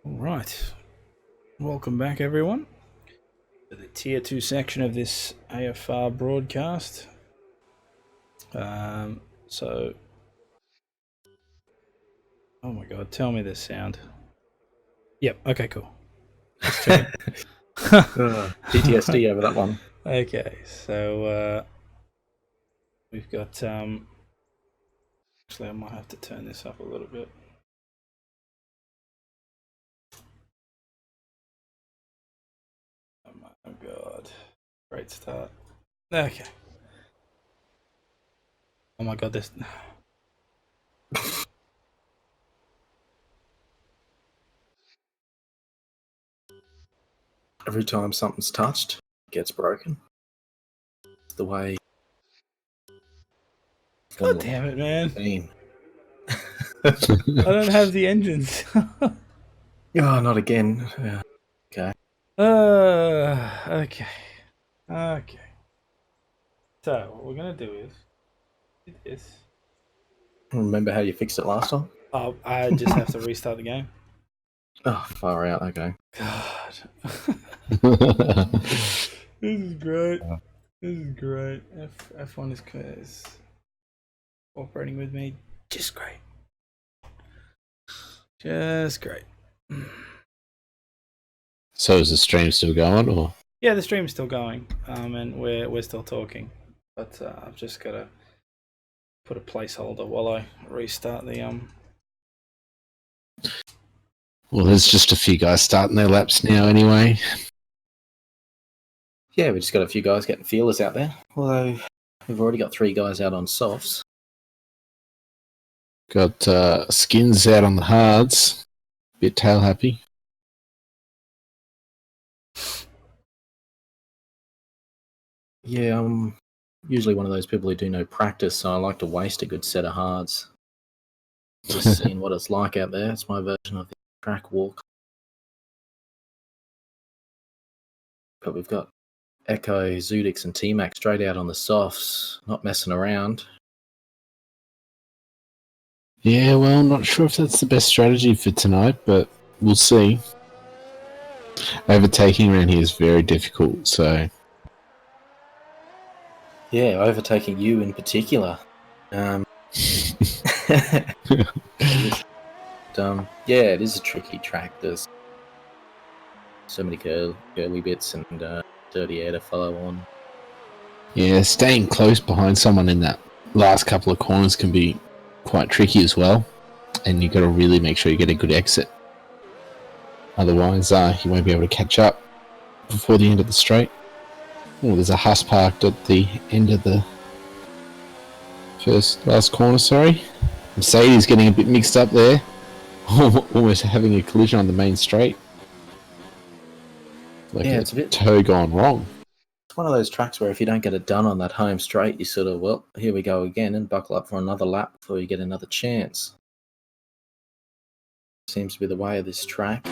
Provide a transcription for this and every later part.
All right. Welcome back, everyone, to the Tier 2 section of this AFR broadcast. So, oh my god, tell me this sound. Yep, okay, cool. Just checking. PTSD over that one. Okay, so we've got. Actually, I might have to turn this up a little bit. Oh my god. Great start. Okay. Oh my god, this. Every time something's touched, it gets broken. It's the way. God damn it, man. Been. I don't have the engines. Oh, not again. Okay. Okay. Okay. So, what we're going to do is do this. Remember how you fixed it last time? Oh, I just have to restart the game. Oh, far out. Okay. God. This is great. This is great. F1 is cooperating with me. Just great. Just great. So is the stream still going, or? Yeah, the stream's still going, and we're still talking, but I've just got to put a placeholder while I restart the Well, there's just a few guys starting their laps now, anyway. Yeah, we just got a few guys getting feelers out there. Although we've already got 3 guys out on softs. Got skins out on the hards. Bit tail happy. Yeah, I'm usually one of those people who do no practice, so I like to waste a good set of hards. Just seeing what it's like out there. It's my version of the track walk. But we've got Echo, Zudix, and T-Mac straight out on the softs, not messing around. Yeah, well, not sure if that's the best strategy for tonight, but we'll see. Overtaking around here is very difficult, so... Yeah, overtaking you in particular. Yeah, it is a tricky track. There's so many curly bits and dirty air to follow on. Yeah, staying close behind someone in that last couple of corners can be quite tricky as well, and you've got to really make sure you get a good exit. Otherwise, you won't be able to catch up before the end of the straight. Oh, there's a Huss parked at the end of the last corner, sorry. Mercedes getting a bit mixed up there. Almost having a collision on the main straight. Like yeah, it's a bit toe gone wrong. It's one of those tracks where if you don't get it done on that home straight, you sort of, well, here we go again, and buckle up for another lap before you get another chance. Seems to be the way of this track.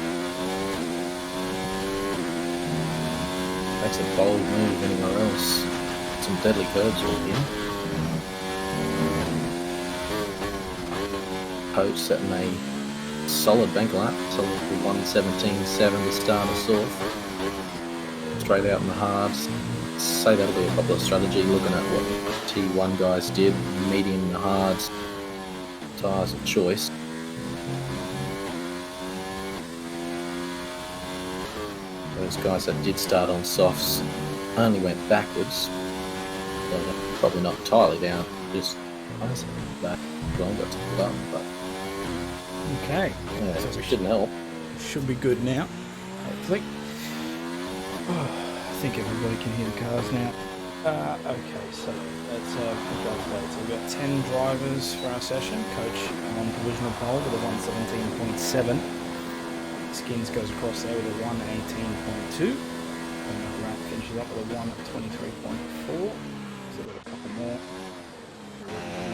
Takes a bold move anywhere else. Some deadly curves all here. Coach setting a solid bank lap, solid 1:17.7 to start us off. Straight out in the hards. Say that'll be a popular strategy, looking at what T1 guys did, medium in the hards, tyres of choice. Those guys that did start on softs only went backwards. Probably not entirely down, just back longer to pull up, but Okay. yeah, so it shouldn't help. Should be good now, hopefully. I think everybody can hear the cars now. Okay, so let's congratulate. So we've got 10 drivers for our session. Coach on provisional pole with a 117.7. Skins goes across there with a 118.2. And the wrap finishes up with a 123.4. So we've got a couple more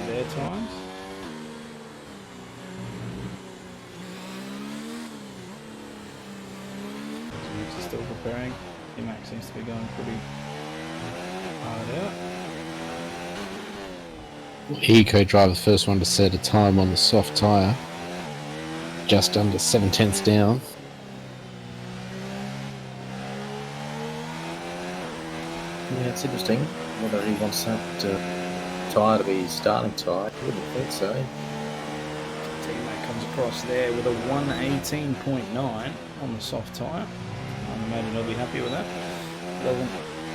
their times. Still preparing. T-Mac seems to be going pretty hard out. Eco driver, the first one to set a time on the soft tyre. Just under 7/10 down. it's interesting whether he wants that tyre to be his starting tyre. I wouldn't think so. Teammate comes across there with a 118.9 on the soft tyre. I imagine he'll be happy with that. 11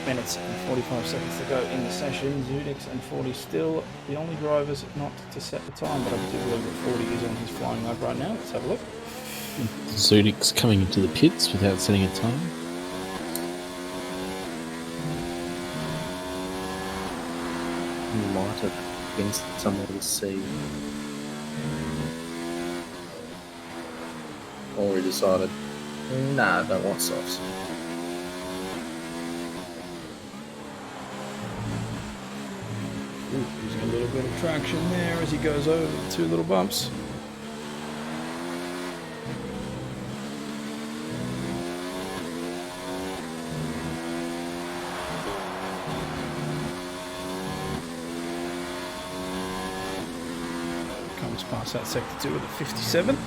minutes and 45 seconds to go in the session. Zudix and 40 still the only drivers not to set the time, but I do believe that 40 is on his flying lap right now. Let's have a look. Zudix coming into the pits without setting a time. He might have been somewhere to see. Or he decided, nah, I don't want softs. Losing a little bit of traction there as he goes over the two little bumps. Comes past that sector 2 with a 57.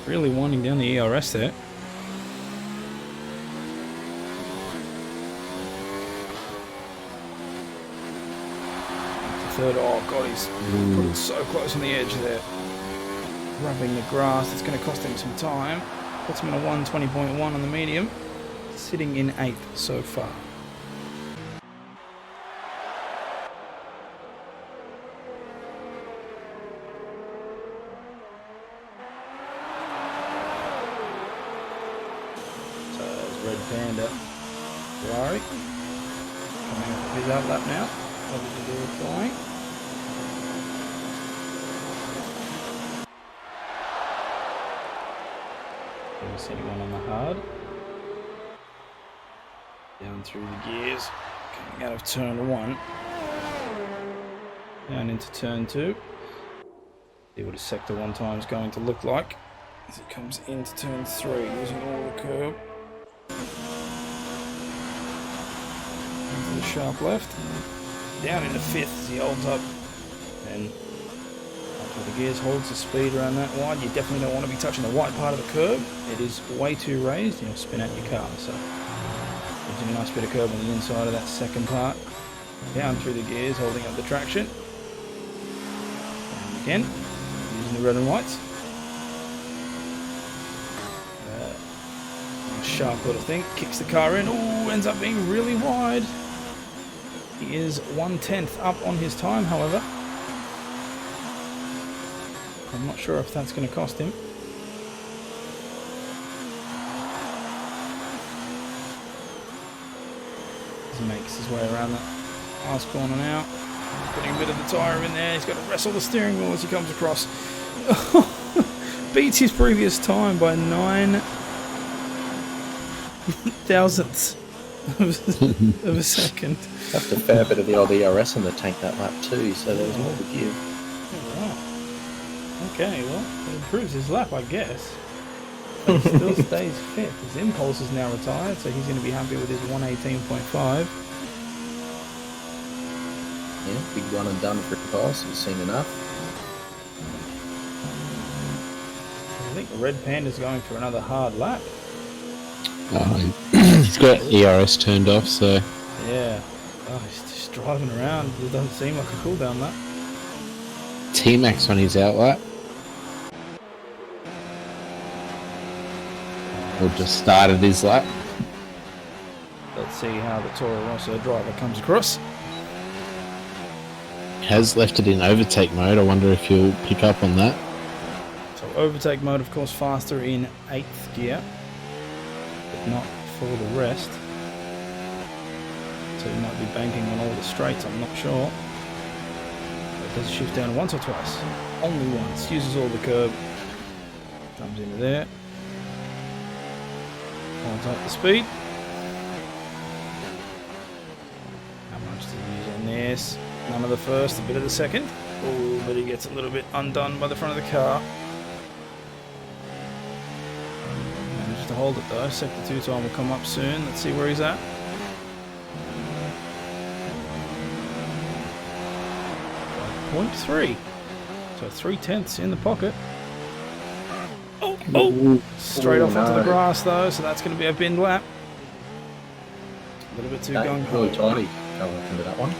Really winding down the ERS there. Third, oh god, he's put it so close on the edge there. Rubbing the grass, it's going to cost him some time. Puts him in a 120.1 on the medium. Sitting in 8th so far. So there's Red Panda. Ferrari. Coming up with his outlap now. What did he do with flying? Don't see anyone on the hard. Down through the gears. Coming out of turn 1. Down into turn 2. See what his sector 1 time is going to look like as it comes into turn 3, using all the curb. Into the sharp left. Down into 5th as he holds up and onto the gears, holds the speed around that wide. You definitely don't want to be touching the white part of the curb. It is way too raised and you'll spin out your car. So gives you a nice bit of curb on the inside of that second part. Down through the gears, holding up the traction. And again, using the red and whites. Sharp little thing, kicks the car in. Ooh, ends up being really wide. He is 1/10 up on his time, however. I'm not sure if that's going to cost him. He makes his way around that last corner now. Putting a bit of the tyre in there. He's got to wrestle the steering wheel as he comes across. Beats his previous time by 9 thousandths of a second. Left a fair bit of the old ERS in the tank that lap too, so there was more to give. Oh, okay, well, it improves his lap, I guess. But he still stays 5th. His impulse is now retired, so he's going to be happy with his 118.5. Yeah, big one and done for impulse. He's seen enough. I think the Red Panda's going for another hard lap. He's got ERS turned off, so Yeah. Oh, he's just driving around. It doesn't seem like a cooldown lap. T-Max on his outlap. Or just started his lap. Let's see how the Toro Rosso driver comes across. Has left it in overtake mode. I wonder if he'll pick up on that. So overtake mode, of course, faster in 8th gear, but not for the rest. So he might be banking on all the straights, I'm not sure. But does shift down once or twice? Only once. Uses all the curb. Comes into there. Holds up the speed. How much does he use on this? None of the first, a bit of the second. Oh, but he gets a little bit undone by the front of the car. Managed to hold it though. Sector 2 time will come up soon. Let's see where he's at. .3. So 3/10 in the pocket. Oh! Straight off onto the grass though, so that's going to be a bin lap. little bit too Okay, gung-ho. really tidy going into that one.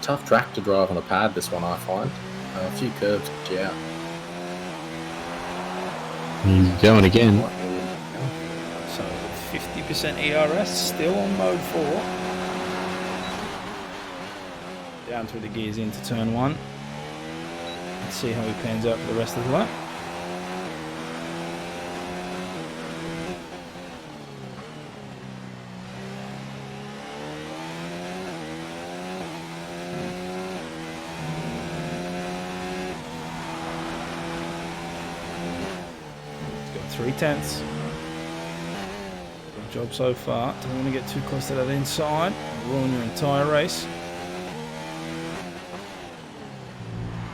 Tough track to drive on a pad, this one, I find. A few curves to get you out. He's going again. So 50% ERS, still on mode 4. Down through the gears into turn 1. Let's see how he pans out for the rest of the lap. He's got 3/10. Good job so far. Don't want to get too close to that inside. Ruin your entire race.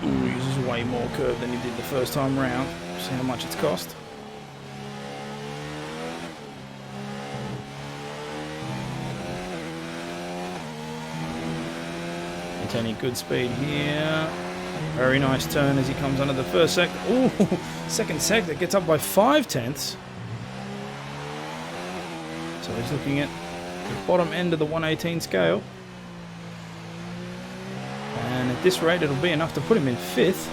Ooh, he uses way more curve than he did the first time round. See how much it's cost. Maintaining good speed here. Very nice turn as he comes under the first sector. Ooh, second sector gets up by 5/10. So he's looking at the bottom end of the 118 scale. And at this rate, it'll be enough to put him in 5th.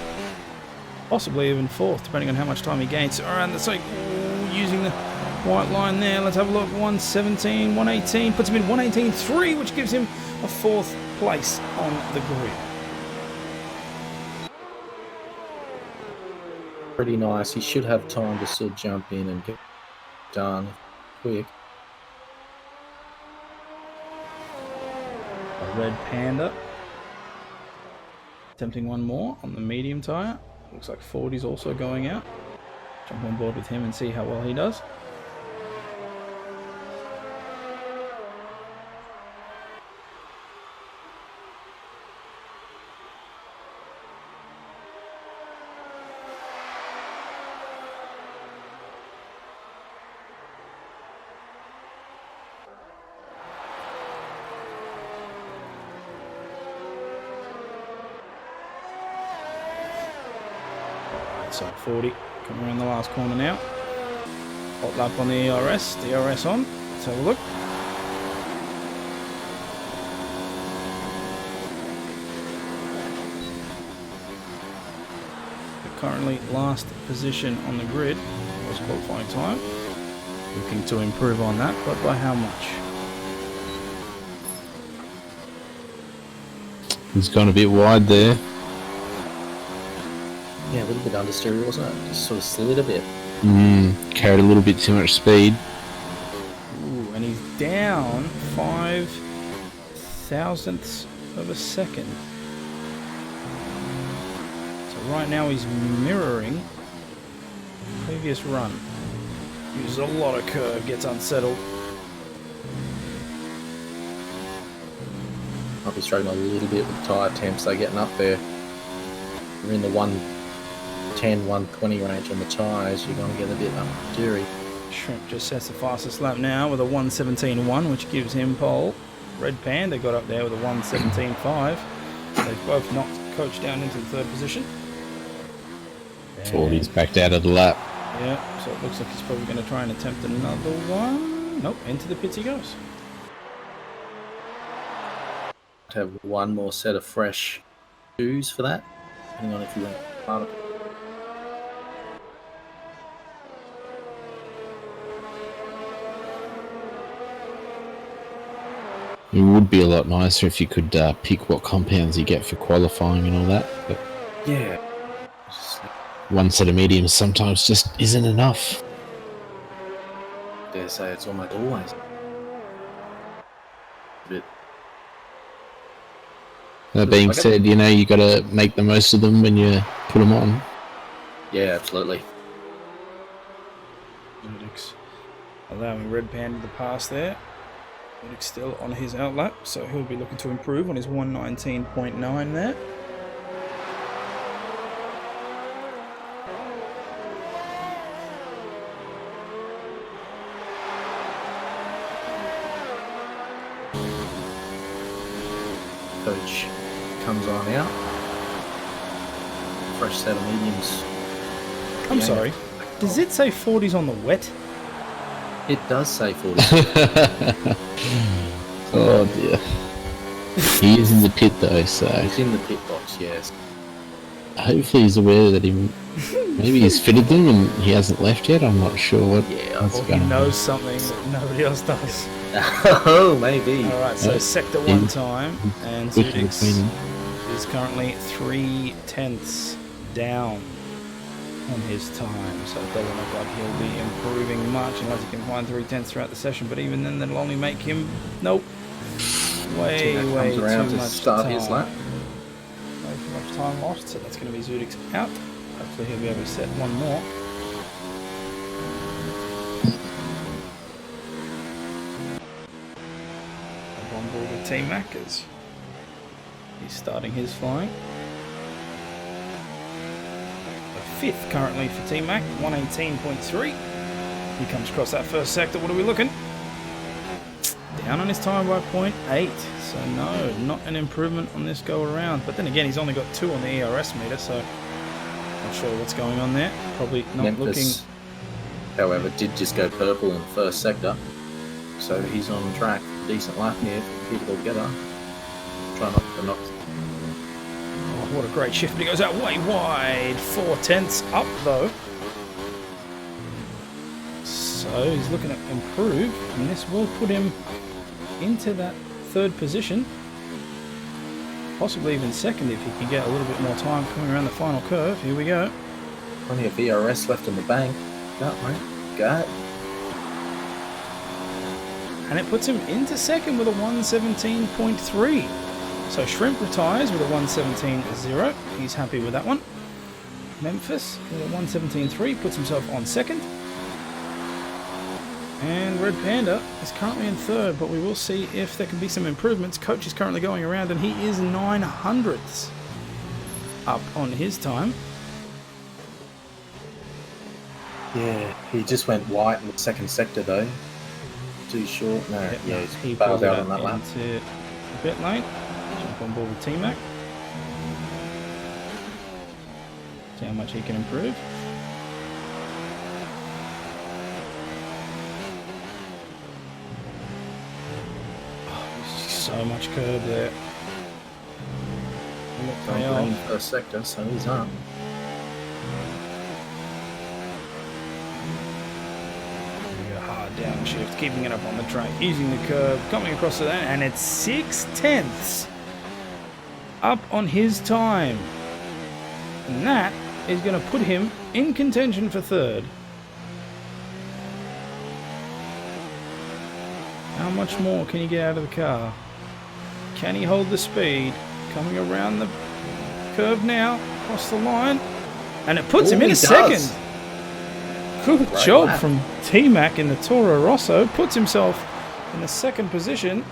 Possibly even 4th, depending on how much time he gains around the cycle. Using the white line there. Let's have a look. 117, 118. Puts him in 118.3, which gives him a 4th place on the grid. Pretty nice. He should have time to still jump in and get done quick. A red Panda. Attempting one more on the medium tyre. Looks like 40's also going out. Jump on board with him and see how well he does. So 40, coming around the last corner now. Hot lap on the ERS, DRS on. Let's have a look. Currently last position on the grid was qualifying time. Looking to improve on that, but by how much? He's gone a bit wide there. Yeah, a little bit understeer, wasn't it? Just sort of slid a bit. Carried a little bit too much speed. Ooh, and he's down 5 thousandths of a second. So right now he's mirroring the previous run. Uses a lot of curve, gets unsettled. Might be struggling a little bit with tyre temps. They're getting up there. We're in the 110, 120 range on the tyres. You're going to get a bit up-steery. Shrimp just sets the fastest lap now with a 1:17.1, which gives him pole. Red Panda got up there with a 1:17.5. They've both knocked Coach down into the 3rd position. 40's backed out of the lap. Yeah, so it looks like he's probably going to try and attempt another one. Nope, into the pits he goes. Have one more set of fresh shoes for that, depending on if you want part of it. It would be a lot nicer if you could pick what compounds you get for qualifying and all that. But Yeah. one set of mediums sometimes just isn't enough. I dare say it's almost always a bit. That being said, you know, you got to make the most of them when you put them on. Yeah, absolutely. Ludix allowing Red Panda to pass there. Ludix still on his outlap, so he'll be looking to improve on his 1:19.9 there. Coach comes on out. Fresh set of mediums. I'm Yeah. sorry, does it say 40's on the wet? It does say 40. Oh dear. He is in the pit though, so He's in the pit box, yes. hopefully he's aware that maybe he's fitted them and he hasn't left yet. I'm not sure what's Or he going on. knows something that nobody else does. Oh, maybe. Alright, so sector 1 time, and Quick in Zudix between. is currently 3/10 down on his time, so it doesn't look like he'll be improving much unless he can find 3/10 throughout the session, but even then that'll only make him, nope, way Comes around too to much start time. his lap. Way too much time lost, so that's going to be Zudix out. Hopefully he'll be able to set one more. Up on board with Team Mackers. He's starting his flying. A fifth currently for Team Mac, 118.3. He comes across that first sector. What are we looking? Down on his time by 0.8. So no, not an improvement on this go around. But then again, he's only got 2 on the ERS meter, so not sure what's going on there. Probably not Memphis, however, did just go purple in the first sector, so he's on track. Decent lap here for people together. Try not to knock. Oh, what a great shift. But he goes out way wide. 4/10 up though. So he's looking to improve, and this will put him into that 3rd position. Possibly even 2nd if he can get a little bit more time coming around the final curve. Here we go. Plenty of VRS left in the bank. Go, mate. Go. And it puts him into 2nd with a 117.3. So Shrimp retires with a 117.0. He's happy with that one. Memphis with a 117.3 puts himself on 2nd. And Red Panda is currently in 3rd, but we will see if there can be some improvements. Coach is currently going around and he is 900ths up on his time. Yeah, he just went white in the 2nd sector though. Too short. No, Yep, yeah, he he's bailed pulled out on that lap. into the pit lane. Jump on board with T-Mac. See how much he can improve. So much curb there. Going green first sector, so he's up. A hard downshift, keeping it up on the track, using the curb, coming across to that, and it's 6/10 up on his time. And that is going to put him in contention for 3rd. How much more can he get out of the car? Can he hold the speed? Coming around the curve now, across the line, and it puts him in he a does. 2nd. Good Great job lap. from T-Mac in the Toro Rosso. Puts himself in the 2nd position,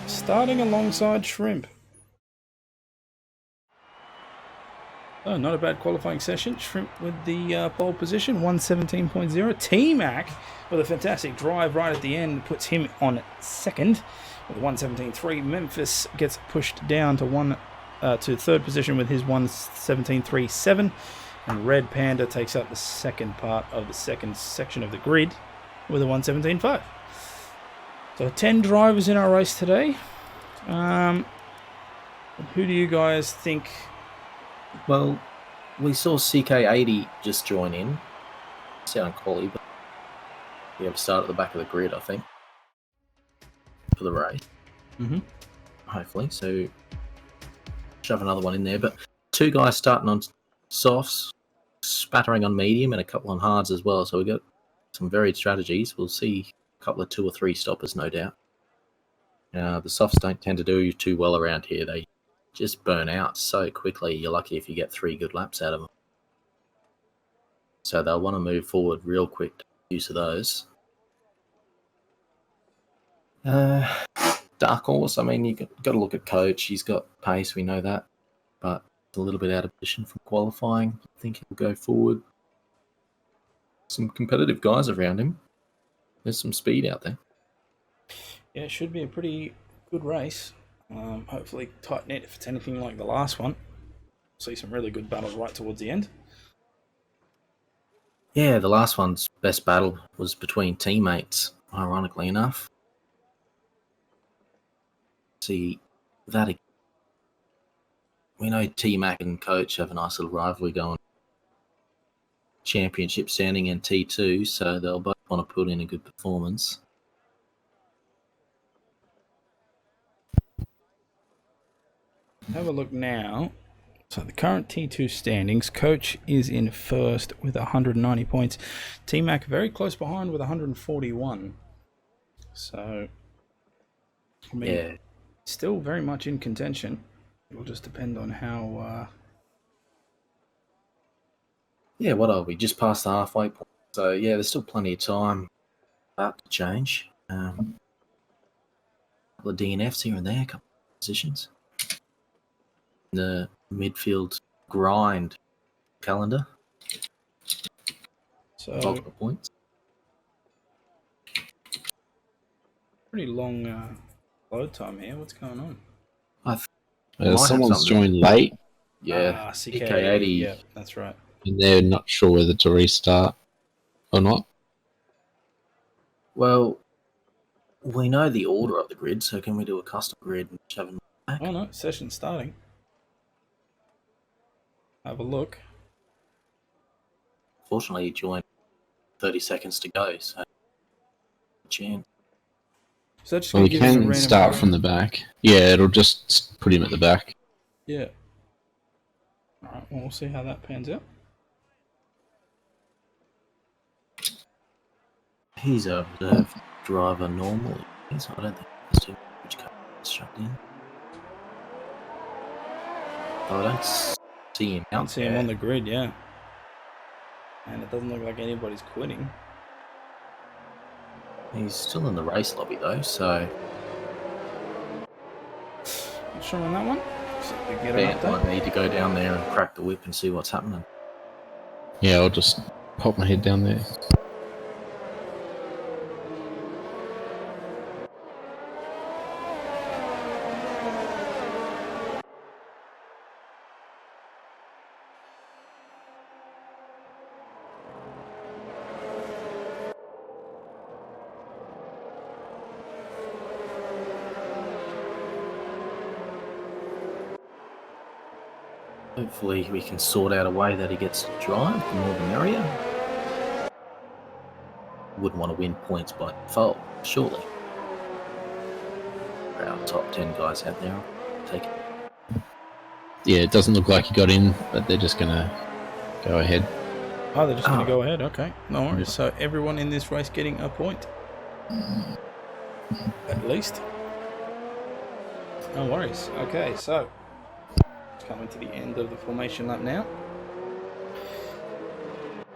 starting alongside Shrimp. Oh, not a bad qualifying session. Shrimp with the pole position, 117.0. T-Mac with a fantastic drive right at the end puts him on 2nd with 117.3. Memphis gets pushed down to 3rd position with his 117.37. And Red Panda takes up the 2nd part of the 2nd section of the grid with a 117.5. So 10 drivers in our race today. Who do you guys think? Well, we saw CK80 just join in. Sound quality, but we have to start at the back of the grid, I think, for the race. Mm-hmm. Hopefully, so shove another one in there. But 2 guys starting on softs, spattering on medium, and a couple on hards as well. So we've got some varied strategies. We'll see a couple of 2 or 3 stoppers, no doubt. The softs don't tend to do too well around here. They just burn out so quickly. You're lucky if you get 3 good laps out of them. So they'll want to move forward real quick to use of those. Dark Horse, I mean, you've got to look at Coach. He's got pace, we know that. But a little bit out of position from qualifying. I think he'll go forward. Some competitive guys around him. There's some speed out there. Yeah, it should be a pretty good race. Hopefully tight knit if it's anything like the last one. See some really good battles right towards the end. Yeah, the last one's best battle was between teammates, ironically enough. See, that we know T-Mac and Coach have a nice little rivalry going. Championship standing in T2, so they'll both want to put in a good performance. Have a look now. So the current T2 standings, Coach is in first with 190 points. T-Mac very close behind with 141. So, I mean, Yeah, still very much in contention. It'll just depend on how... yeah. What are we? Just past the halfway point. So yeah, there's still plenty of time. About to change. A couple of DNFs here and there, a couple of positions. The midfield grind calendar. So, Multiple points. pretty long load time here. What's going on? Might have Someone's something. joined late, Yeah, CK80. Yeah, that's right. and they're not sure whether to restart or not. Well, we know the order of the grid, so can we do a custom grid and just have a back? Oh no, session starting. Have a look. Fortunately, he joined 30 seconds to go, so chance. So that's just Well, going we to give him a can random start point? from the back. Yeah, it'll just put him at the back. Yeah. Alright, well, we'll see how that pans out. He's a reserve driver normally, so I don't think there's too much cars chucked in. Oh, I don't see him out Can't see there. him on the grid, yeah. And it doesn't look like anybody's quitting. He's still in the race lobby though, so Not sure on that one. So we get an Dan update. might need to go down there and crack the whip and see what's happening. Yeah, I'll just pop my head down there. Hopefully we can sort out a way that he gets to drive, the more the merrier. Wouldn't want to win points by default, surely. For our top 10 guys out there, take it. Yeah, it doesn't look like he got in, but they're just going to go ahead. Oh, they're just going Oh. to go ahead. Okay, no worries. So everyone in this race getting a point. At least. No worries. Okay, so it's coming to the end of the formation lap now.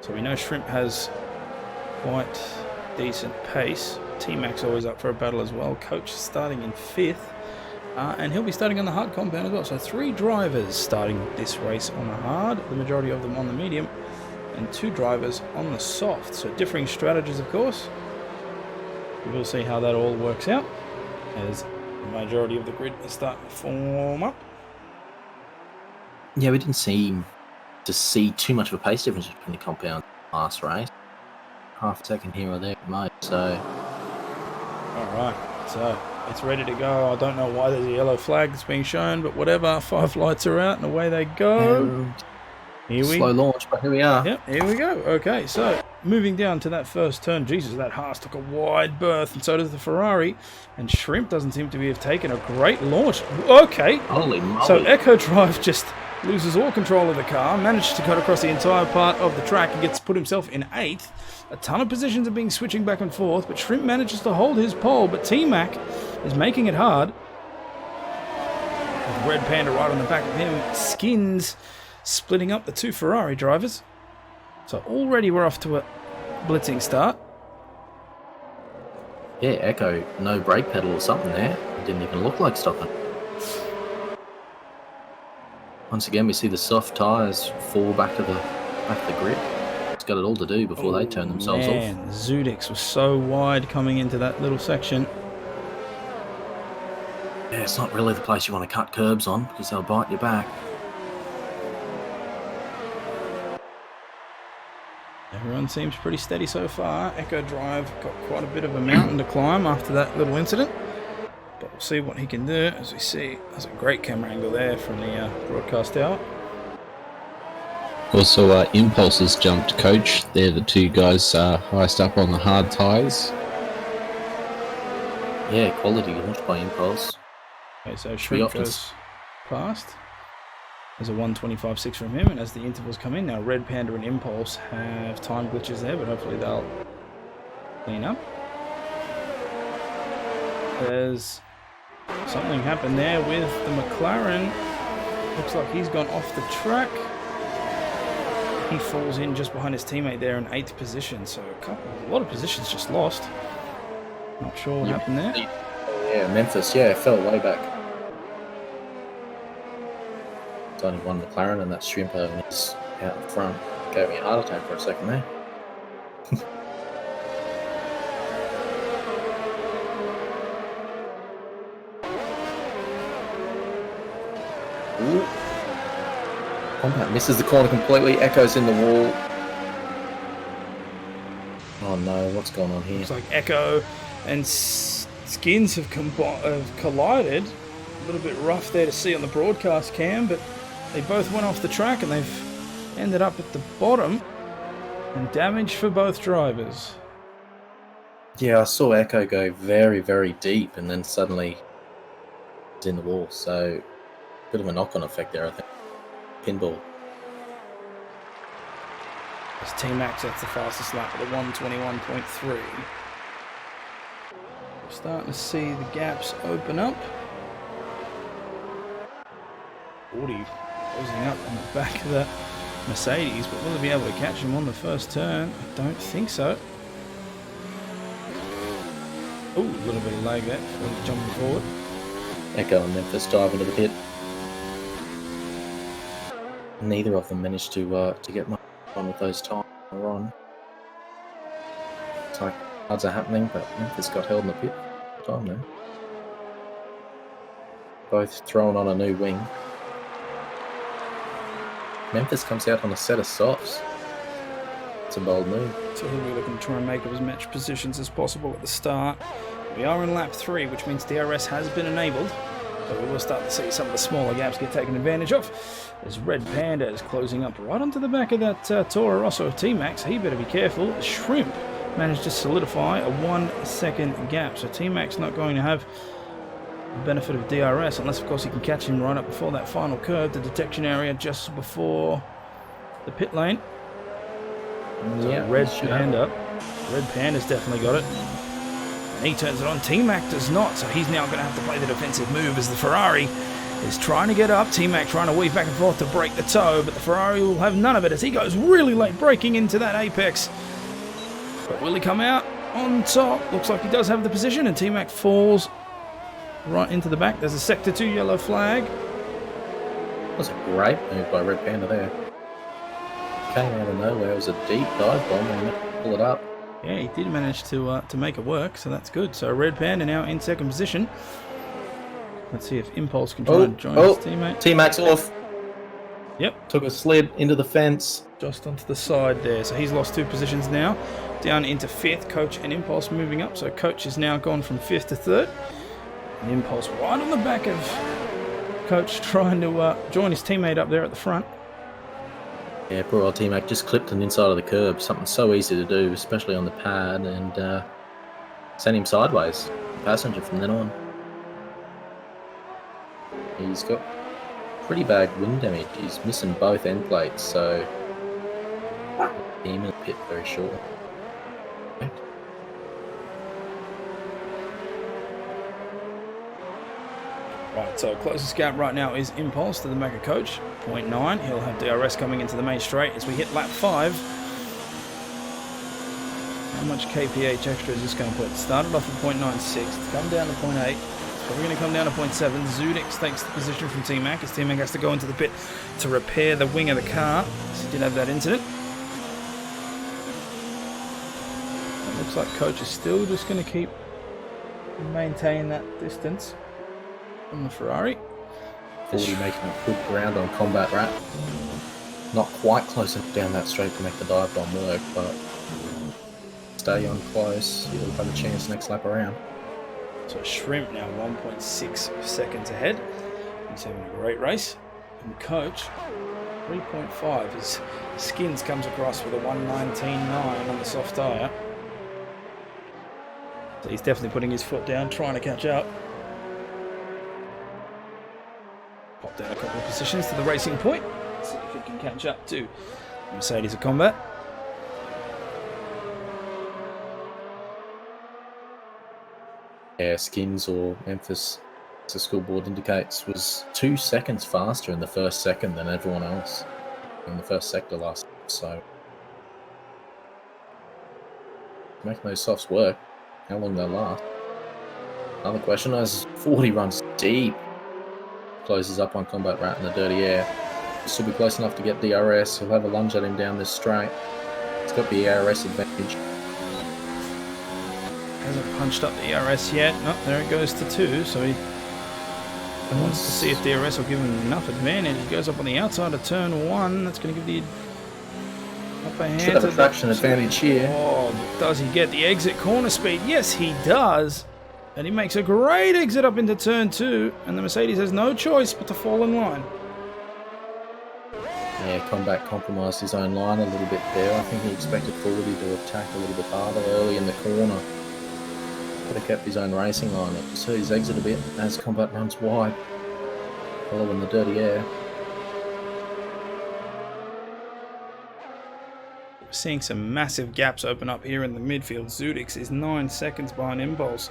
So we know Shrimp has quite decent pace. T-Mac's always up for a battle as well. Coach is starting in 5th. And he'll be starting on the hard compound as well. So 3 drivers starting this race on the hard, the majority of them on the medium, and 2 drivers on the soft. So differing strategies, of course. We will see how that all works out as the majority of the grid is starting to form up. Yeah, we didn't seem to see too much of a pace difference between the compound last race. Half a second here or there, mate. So, Alright, so it's ready to go. I don't know why there's a yellow flag that's being shown, but whatever. 5 lights are out and away they go. Here we slow launch, but here we are. Yep, here we go. Okay, so moving down to that first turn. Jesus, that Haas took a wide berth, and so does the Ferrari. And Shrimp doesn't seem to have taken a great launch. Okay, Holy moly. so Echo Drive just loses all control of the car, manages to cut across the entire part of the track and gets put himself in 8th. A ton of positions are being switching back and forth, but Shrimp manages to hold his pole, but T-Mac is making it hard. With Red Panda right on the back of him, Skins splitting up the 2 Ferrari drivers. So already we're off to a blitzing start. Yeah, Echo, no brake pedal or something there. It didn't even look like stopping. Once again, we see the soft tyres fall back to the grid. It's got it all to do before they turn themselves Man, off. Zudix was so wide coming into that little section. Yeah, it's not really the place you want to cut curbs on because they'll bite you back. They're Everyone seems pretty steady so far. Echo Drive got quite a bit of a mountain to climb after that little incident. But we'll see what he can do. As we see, there's a great camera angle there from the broadcast tower. Also, Impulse has jumped Coach. They're the two guys highest up on the hard tyres. Yeah, quality launch by Impulse. Okay, so Shrimp goes past. There's a 1:25.6 from him, and as the intervals come in, now Red Panda and Impulse have time glitches there, but hopefully they'll clean up. There's something happened there with the McLaren. Looks like he's gone off the track. He falls in just behind his teammate there in 8th position, so a lot of positions just lost. Not sure what happened there. Yeah, Memphis, fell way back. It's only one McLaren, and that Shrimpo is out in front. Gave me a heart attack for a second there. Ooh. Combat misses the corner completely, Echo's in the wall. Oh no, what's going on here? Looks like Echo and Skins have collided. A little bit rough there to see on the broadcast cam, but they both went off the track and they've ended up at the bottom. And damage for both drivers. Yeah, I saw Echo go very, very deep and then suddenly it's in the wall, so a bit of a knock-on effect there, I think. Pinball. As T-Max, that's the fastest lap at a 1:21.3. We're starting to see the gaps open up. 40 closing up on the back of the Mercedes, but will they be able to catch him on the first turn? I don't think so. Oh, a little bit of lag there before jumping forward. Echo and Memphis dive into the pit. Neither of them managed to get much on with those times we're on. It's like odds are happening, but Memphis got held in the pit. Time now. Both thrown on a new wing. Memphis comes out on a set of softs. It's a bold move. So he'll be looking to try and make up as much positions as possible at the start. We are in lap 3, which means DRS has been enabled. So we will start to see some of the smaller gaps get taken advantage of. As Red Panda is closing up right onto the back of that Toro Rosso of T-Max. He better be careful. Shrimp managed to solidify a 1 second gap. So T-Max not going to have the benefit of DRS, unless of course he can catch him right up before that final curve, the detection area just before the pit lane. So Yeah, Red Panda's definitely got it. And he turns it on. T-Mac does not, so he's now going to have to play the defensive move as the Ferrari is trying to get up. T-Mac trying to weave back and forth to break the toe, but the Ferrari will have none of it as he goes really late breaking into that apex. But will he come out on top? Looks like he does have the position, and T-Mac falls right into the back. There's a Sector 2 yellow flag. That was a great move by Red Panda there. Came out of nowhere. It was a deep dive bomb and pull it up. Yeah, he did manage to make it work, so that's good. So Red Panda now in second position. Let's see if Impulse can try and join his teammate. T-Max off. Yep. Took a slid into the fence. Just onto the side there. So he's lost 2 positions now. Down into 5th. Coach and Impulse moving up. So Coach is now gone from 5th to 3rd. And Impulse right on the back of Coach trying to join his teammate up there at the front. Yeah, poor old T-Mac just clipped on the inside of the curb. Something so easy to do, especially on the pad, and sent him sideways. Passenger from then on. He's got pretty bad wind damage. He's missing both end plates, so him in the pit very short. Right, so closest gap right now is Impulse to the Mega Coach, 0.9. He'll have DRS coming into the main straight as we hit lap 5. How much kph extra is this going to put? Started off at 0.96, it's come down to 0.8. It's probably going to come down to 0.7. Zudix takes the position from T-Mac as T-Mac has to go into the pit to repair the wing of the car. So he did have that incident. It looks like Coach is still just going to keep maintain that distance from the Ferrari. 40 making good ground on combat wrap. Not quite close enough down that straight to make the dive bomb work, but stay on close. You'll have a chance next lap around. So Shrimp now 1.6 seconds ahead. He's having a great race. And Coach, 3.5. His Skins comes across with a 119.9 on the soft tyre. So he's definitely putting his foot down, trying to catch up. Pop down a couple of positions to the racing point. See if he can catch up to Mercedes of Combat. Yeah, Skins or Memphis, as the scoreboard indicates, was 2 seconds faster in the first second than everyone else in the first sector last. So, making those softs work, how long they'll last. Another question as 40 runs deep, closes up on Combat Rat in the dirty air. This will be close enough to get DRS. He'll have a lunge at him down this straight. He's got the ARS advantage. Hasn't punched up the ERS yet. No, there it goes to 2. So he wants to see if DRS will give him enough advantage. He goes up on the outside of turn 1. That's going to give the upper hand. Should have a traction advantage here. Oh, does he get the exit corner speed? Yes, he does. And he makes a great exit up into turn 2. And the Mercedes has no choice but to fall in line. Yeah, Combat compromised his own line a little bit there. I think he expected 40 to attack a little bit harder early in the corner. Could have kept his own racing line up. So he's exit a bit as Combat runs wide. Following the dirty air. We're seeing some massive gaps open up here in the midfield. Zudix is 9 seconds behind Impulse.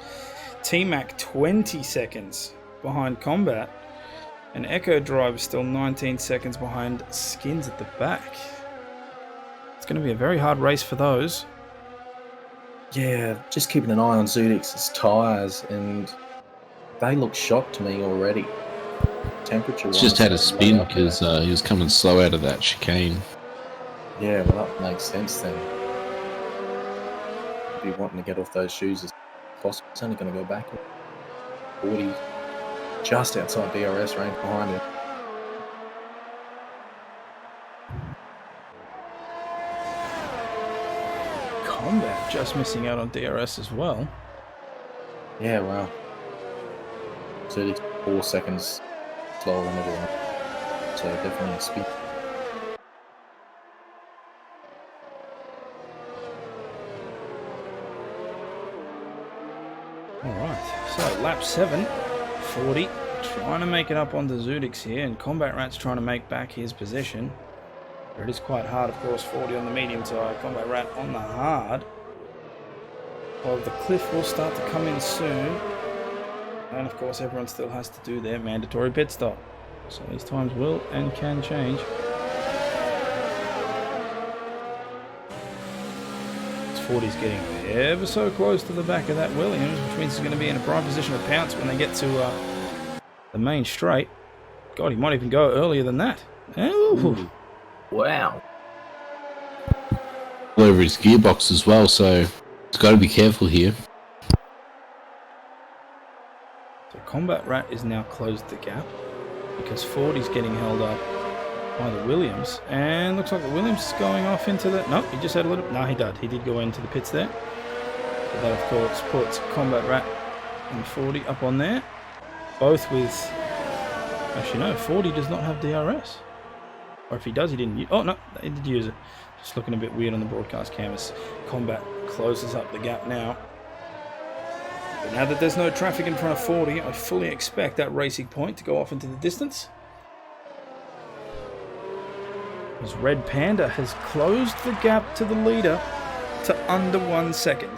T-Mac 20 seconds behind Combat. And Echo Drive is still 19 seconds behind Skins at the back. It's going to be a very hard race for those. Yeah, just keeping an eye on Zudix's tyres, and they look shocked to me already. Temperature-wise. Just had a spin because he was coming slow out of that chicane. Yeah, well, that makes sense then. Be wanting to get off those shoes as possible. It's only going to go back 40, just outside DRS range behind him. Combat just missing out on DRS as well. Yeah, wow. 34 seconds slower than everyone. So definitely a speed. Alright, so lap 7, 40, trying to make it up onto Zudix here, and Combat Rat's trying to make back his position. It is quite hard, of course, 40 on the medium tire, Combat Rat on the hard. Well, the cliff will start to come in soon. And of course, everyone still has to do their mandatory pit stop. So these times will and can change. This 40's getting ever so close to the back of that Williams, which means he's going to be in a prime position to pounce when they get to the main straight. God, he might even go earlier than that. Ooh. Wow. All over his gearbox as well, so he's got to be careful here. So Combat Rat is now closed the gap because 40's getting held up by the Williams, and looks like the Williams is going off into the... No, he just had a little... No, he did. He did go into the pits there. But that, of course, puts Combat Rat and 40 up on there. Both with... Actually, no, 40 does not have DRS. Or if he does, he didn't use... Oh, no, he did use it. Just looking a bit weird on the broadcast canvas. Combat closes up the gap now. But now that there's no traffic in front of 40, I fully expect that racing point to go off into the distance. As Red Panda has closed the gap to the leader to under 1 second.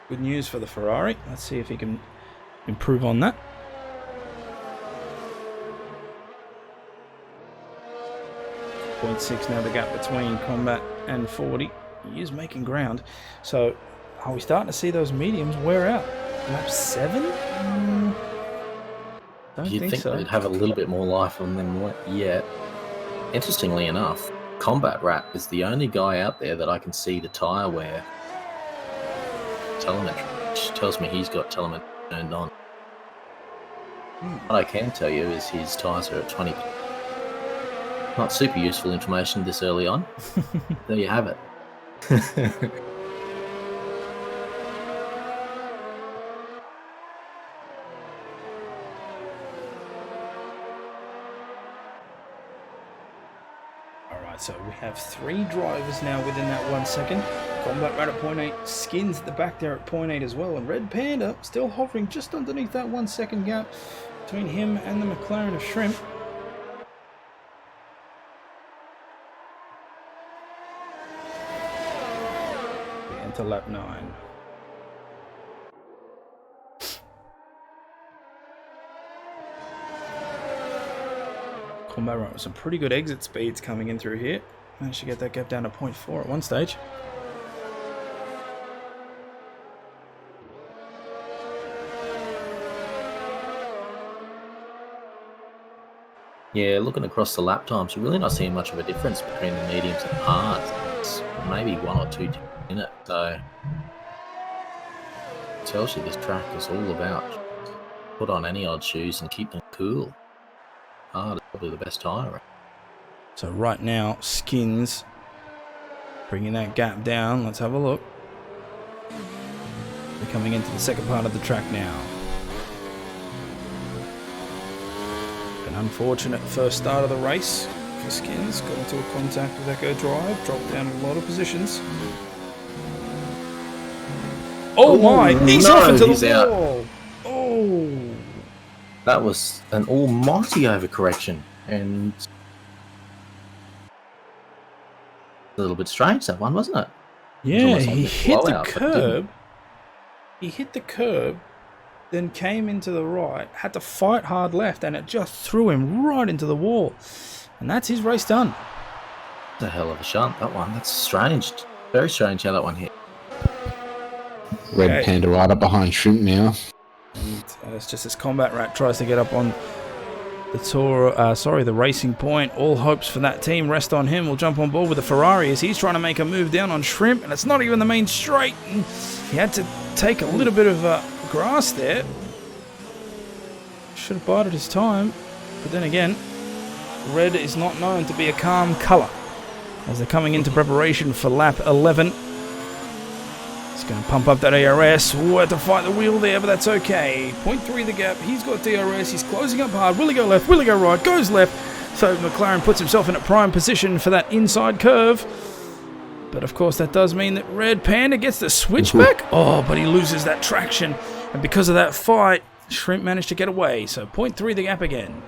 Good news for the Ferrari. Let's see if he can improve on that. .6 now the gap between Combat and 40. He is making ground. So are we starting to see those mediums wear out? Lap 7? Don't You'd think so. they'd have a little bit more life on them yet. Interestingly enough, Combat Rat is the only guy out there that I can see the tyre wear telemetry, which tells me he's got telemetry turned on. What I can tell you is his tyres are at 20. Not super useful information this early on. There you have it. Alright, so we have 3 drivers now within that 1 second. Combat right at point 8. Skins at the back there at point 8 as well. And Red Panda still hovering just underneath that 1 second gap between him and the McLaren of Shrimp. We enter lap 9. Combat right with some pretty good exit speeds coming in through here. Managed to get that gap down to 0.4 at one stage. Yeah, looking across the lap times, you're really not seeing much of a difference between the mediums and the hards. It's maybe 1 or 2 in it, so it tells you this track is all about put on any odd shoes and keep them cool. Hard is probably the best tyre. So right now, Skins bringing that gap down. Let's have a look. They're coming into the second part of the track now. An unfortunate first start of the race for Skins. Got into a contact with Echo Drive, dropped down a lot of positions. Oh my! He's off into the wall! Oh! That was an almighty overcorrection, and a little bit strange, that one, wasn't it? Yeah, like he a hit the blowout, but curb. He hit the curb, then came into the right, had to fight hard left, and it just threw him right into the wall. And that's his race done. That's a hell of a shunt, that one. That's strange. Very strange how that one hit. Red Panda right up behind Shrimp now. And, it's just as Combat Rat tries to get up on the racing point. All hopes for that team rest on him. We'll jump on board with the Ferrari as he's trying to make a move down on Shrimp, and it's not even the main straight. And he had to take a little bit of grass there. Should have bided his time, but then again, red is not known to be a calm colour as they're coming into preparation for lap 11. He's going to pump up that ARS. Ooh, had to fight the wheel there, but that's okay. 0.3 the gap. He's got DRS. He's closing up hard. Will he go left? Will he go right? Goes left. So McLaren puts himself in a prime position for that inside curve. But of course, that does mean that Red Panda gets the switchback. Oh, but he loses that traction. And because of that fight, Shrimp managed to get away. So 0.3 the gap again.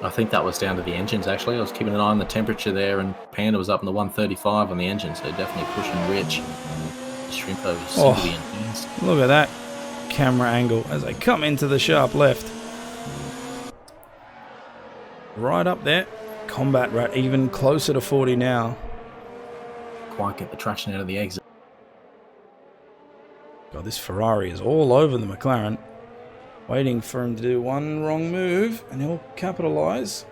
I think that was down to the engines, actually. I was keeping an eye on the temperature there, and Panda was up in the 135 on the engine, so definitely pushing rich. Shrimp over simply enhanced. Look at that camera angle as they come into the sharp left. Right up there. Combat Rat even closer to 40 now. Quite get the traction out of the exit. God, this Ferrari is all over the McLaren. Waiting for him to do one wrong move and he'll capitalise.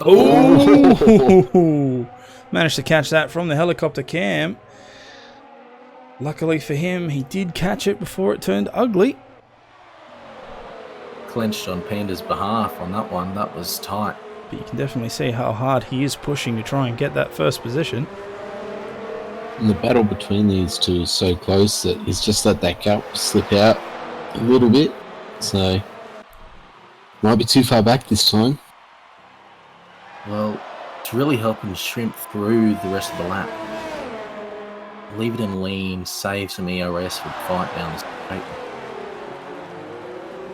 Oh! Managed to catch that from the helicopter cam. Luckily for him, he did catch it before it turned ugly. Clenched on Panda's behalf on that one. That was tight. But you can definitely see how hard he is pushing to try and get that first position. And the battle between these two is so close that he's just let that gap slip out a little bit. So, might be too far back this time. Well, it's really helping Shrimp through the rest of the lap. Leave it in lean, save some ERS for the fight down the straight.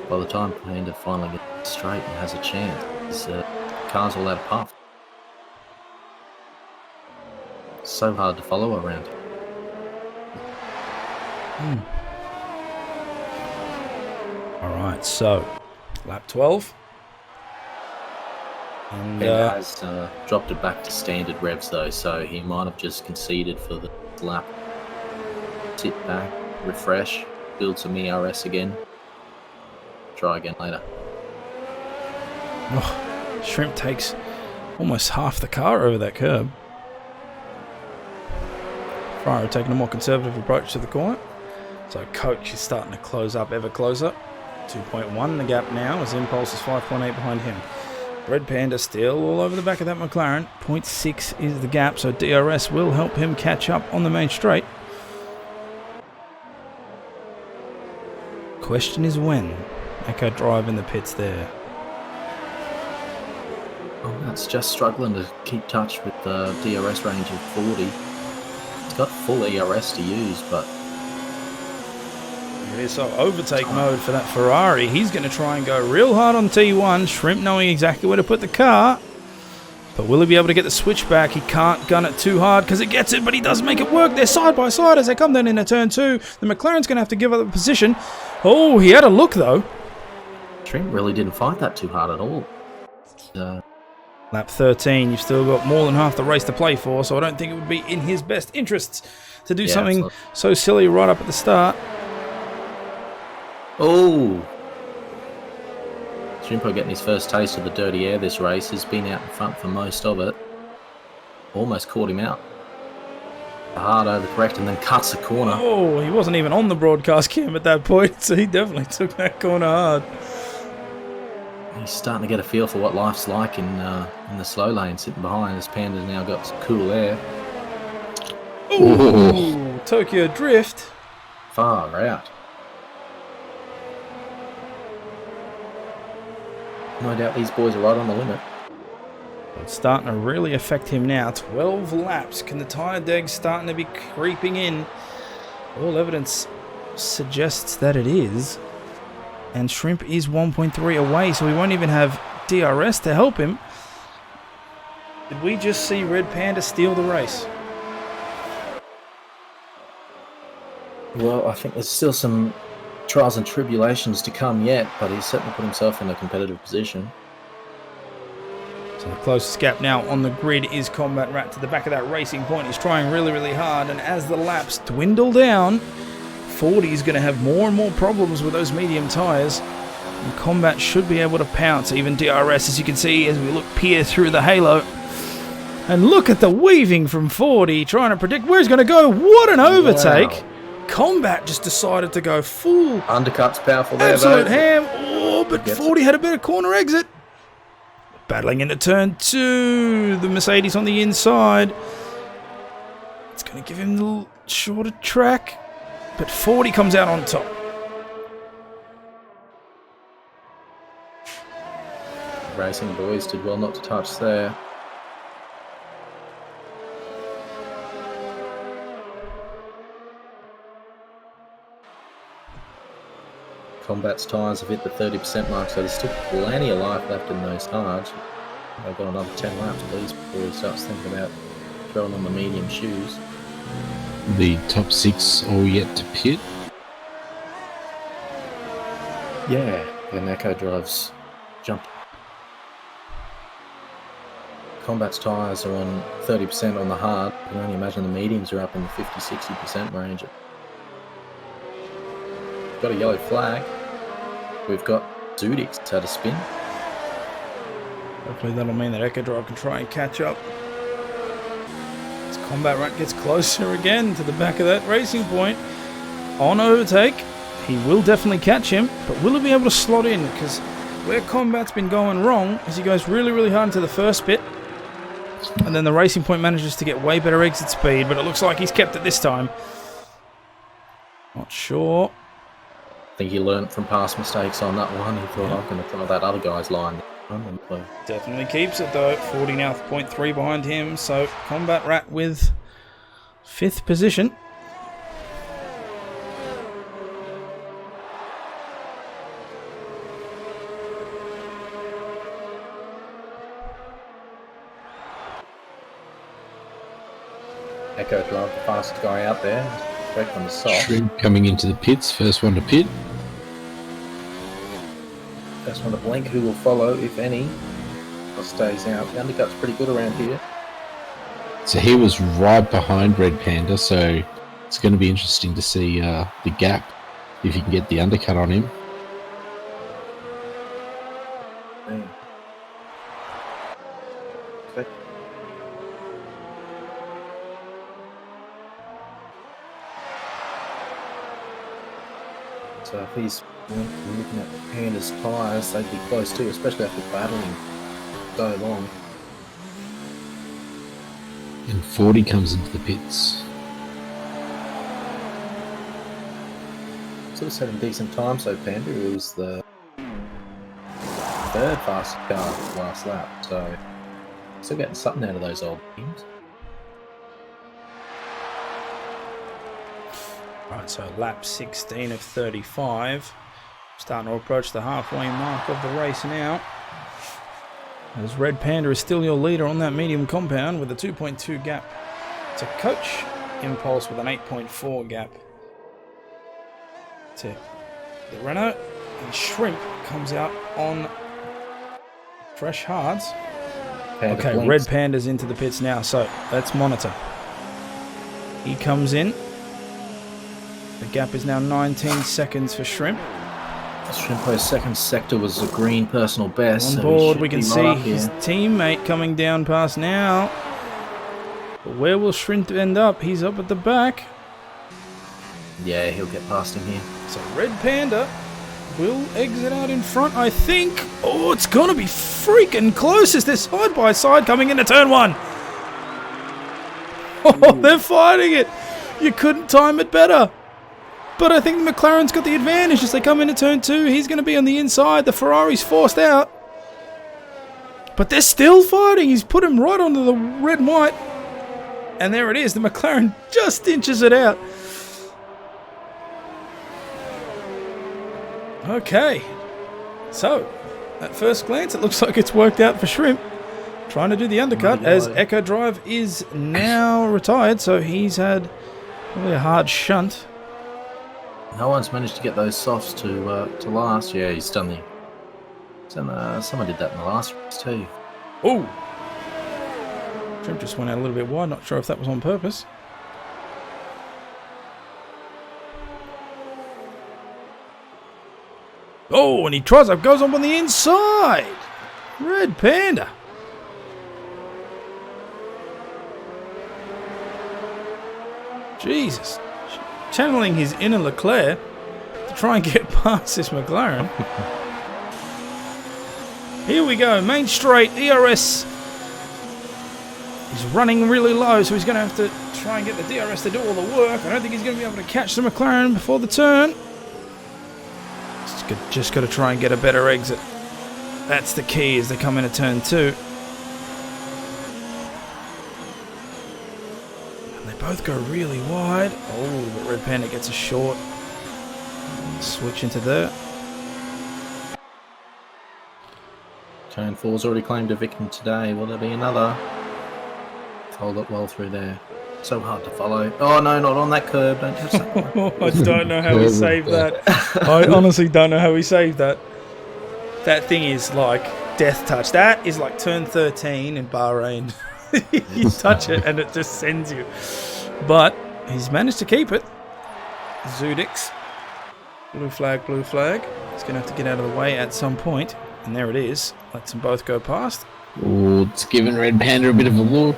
By the time Panda finally gets straight and has a chance, his car's all out of puff. So hard to follow around. Alright, so lap 12. And Panda has dropped it back to standard revs though, so he might have just conceded for the lap. Sit back, refresh, build some ERS again. Try again later. oh, Shrimp takes almost half the car over that curb. Ferrari taking a more conservative approach to the corner. So Coach is starting to close up ever closer. 2.1 the gap now as Impulse is 5.8 behind him. Red Panda still all over the back of that McLaren. 0.6 is the gap, so DRS will help him catch up on the main straight. Question is when. Echo Drive in the pits there. Oh, that's just struggling to keep touch with the DRS range of 40. It's got full ERS to use, but... It is so overtake mode for that Ferrari. He's going to try and go real hard on T1. Shrimp knowing exactly where to put the car. But will he be able to get the switch back? He can't gun it too hard because it gets it, but he does make it work. They're side by side as they come down into turn 2. The McLaren's going to have to give up the position. Oh, he had a look though. Shrimp really didn't fight that too hard at all. Lap 13, you've still got more than half the race to play for, so I don't think it would be in his best interests to do something absolutely. so silly right up at the start. Oh! Shrimpo getting his first taste of the dirty air this race. He's been out in front for most of it. Almost caught him out. Hard overcorrect and then cuts the corner. Oh, he wasn't even on the broadcast cam at that point, so he definitely took that corner hard. He's starting to get a feel for what life's like in the slow lane, sitting behind. His Panda's now got some cool air. Ooh, Tokyo Drift. Far out. No doubt these boys are right on the limit. It's starting to really affect him now. 12 laps. Can the tyre deg starting to be creeping in? All evidence suggests that it is. And Shrimp is 1.3 away, so he won't even have DRS to help him. Did we just see Red Panda steal the race? Well, I think there's still some trials and tribulations to come yet, but he's certainly put himself in a competitive position. So the closest gap now on the grid is Combat Rat to the back of that racing point. He's trying really, really hard, and as the laps dwindle down, 40 is going to have more and more problems with those medium tyres. And Combat should be able to pounce even DRS, as you can see as we peer through the halo. And look at the weaving from 40, trying to predict where he's going to go. What an overtake! Wow. Combat just decided to go full Undercut's powerful there, absolute though. ham. Oh, but Gets 40 had a better corner exit. Battling into turn 2. The Mercedes on the inside. It's going to give him the shorter track. But 40 comes out on top. Racing boys did well not to touch there. Combat's tyres have hit the 30% mark, so there's still plenty of life left in those tyres. They've got another 10 laps at least before he starts thinking about throwing on the medium shoes. The top 6 all yet to pit. Yeah, and Echo Drive's jump. Combat's tyres are on 30% on the hard. You can only imagine the mediums are up in the 50-60% range. Got a yellow flag. We've got Zudix had a spin. Hopefully that'll mean that Echo Drive can try and catch up. As Combat Rat gets closer again to the back of that racing point. On overtake, he will definitely catch him, but will he be able to slot in? Because where Combat's been going wrong is he goes really, really hard into the first bit, and then the racing point manages to get way better exit speed, but it looks like he's kept it this time. Not sure. I think he learnt from past mistakes on that one. He thought, I'm going to try that other guy's line. Definitely keeps it though. 40 now, 0.3 behind him. So Combat Rat with 5th position. Echo Drive, the fastest guy out there. Direct on the soft. Shrimp coming into the pits, first one to pit. First one to blink. Who will follow, if any, or stays out. The undercut's pretty good around here. So he was right behind Red Panda, so it's going to be interesting to see the gap, if you can get the undercut on him. Man. Okay. So if he's looking at Panda's tyres, they'd be close too, especially after battling so long. And 40 comes into the pits. Still setting decent time, so Panda was the third fastest car last lap, so still getting something out of those old teams. Right, so lap 16 of 35. Starting to approach the halfway mark of the race now. As Red Panda is still your leader on that medium compound with a 2.2 gap to Coach. Impulse with an 8.4 gap to the Renault. And Shrimp comes out on fresh hards. Panda Okay, blinks. Red Panda's into the pits now, so let's monitor. He comes in. The gap is now 19 seconds for Shrimp. Shrimpo's second sector was a green personal best. On so board, he we should can be see right up his here. teammate coming down past now. But where will Shrimp end up? He's up at the back. Yeah, he'll get past him here. So Red Panda will exit out in front, I think. Oh, it's going to be freaking close as they're side by side coming into turn one. Oh, they're fighting it. You couldn't time it better. But I think the McLaren's got the advantage as they come into turn two. He's going to be on the inside. The Ferrari's forced out. But they're still fighting. He's put him right onto the red and white. And there it is. The McLaren just inches it out. Okay. So, at first glance, it looks like it's worked out for Shrimp. Trying to do the undercut as Echo Drive is now retired. So he's had probably a hard shunt. No one's managed to get those softs to last. Yeah, he's done the. Someone did that in the last race too. Oh! Shrimp just went out a little bit wide. Not sure if that was on purpose. Oh, and he tries up, goes up on the inside. Red Panda. Jesus. Channeling his inner Leclerc to try and get past this McLaren. Here we go, main straight, ERS. He's running really low, so he's going to have to try and get the DRS to do all the work. I don't think he's going to be able to catch the McLaren before the turn. Just got to try and get a better exit. That's the key as they come into turn two. Both go really wide. Oh, but Red Panda gets a short. Switch into there. Turn 4's already claimed a victim today. Will there be another? Hold it well through there. So hard to follow. Oh no, not on that curb. Don't touch that one. I don't know how he saved that. I honestly don't know how he saved that. That thing is like death touch. That is like turn 13 in Bahrain. You touch it and it just sends you. But he's managed to keep it. Zudix. Blue flag, blue flag. He's going to have to get out of the way at some point. And there it is. Lets them both go past. Oh, it's giving Red Panda a bit of a look.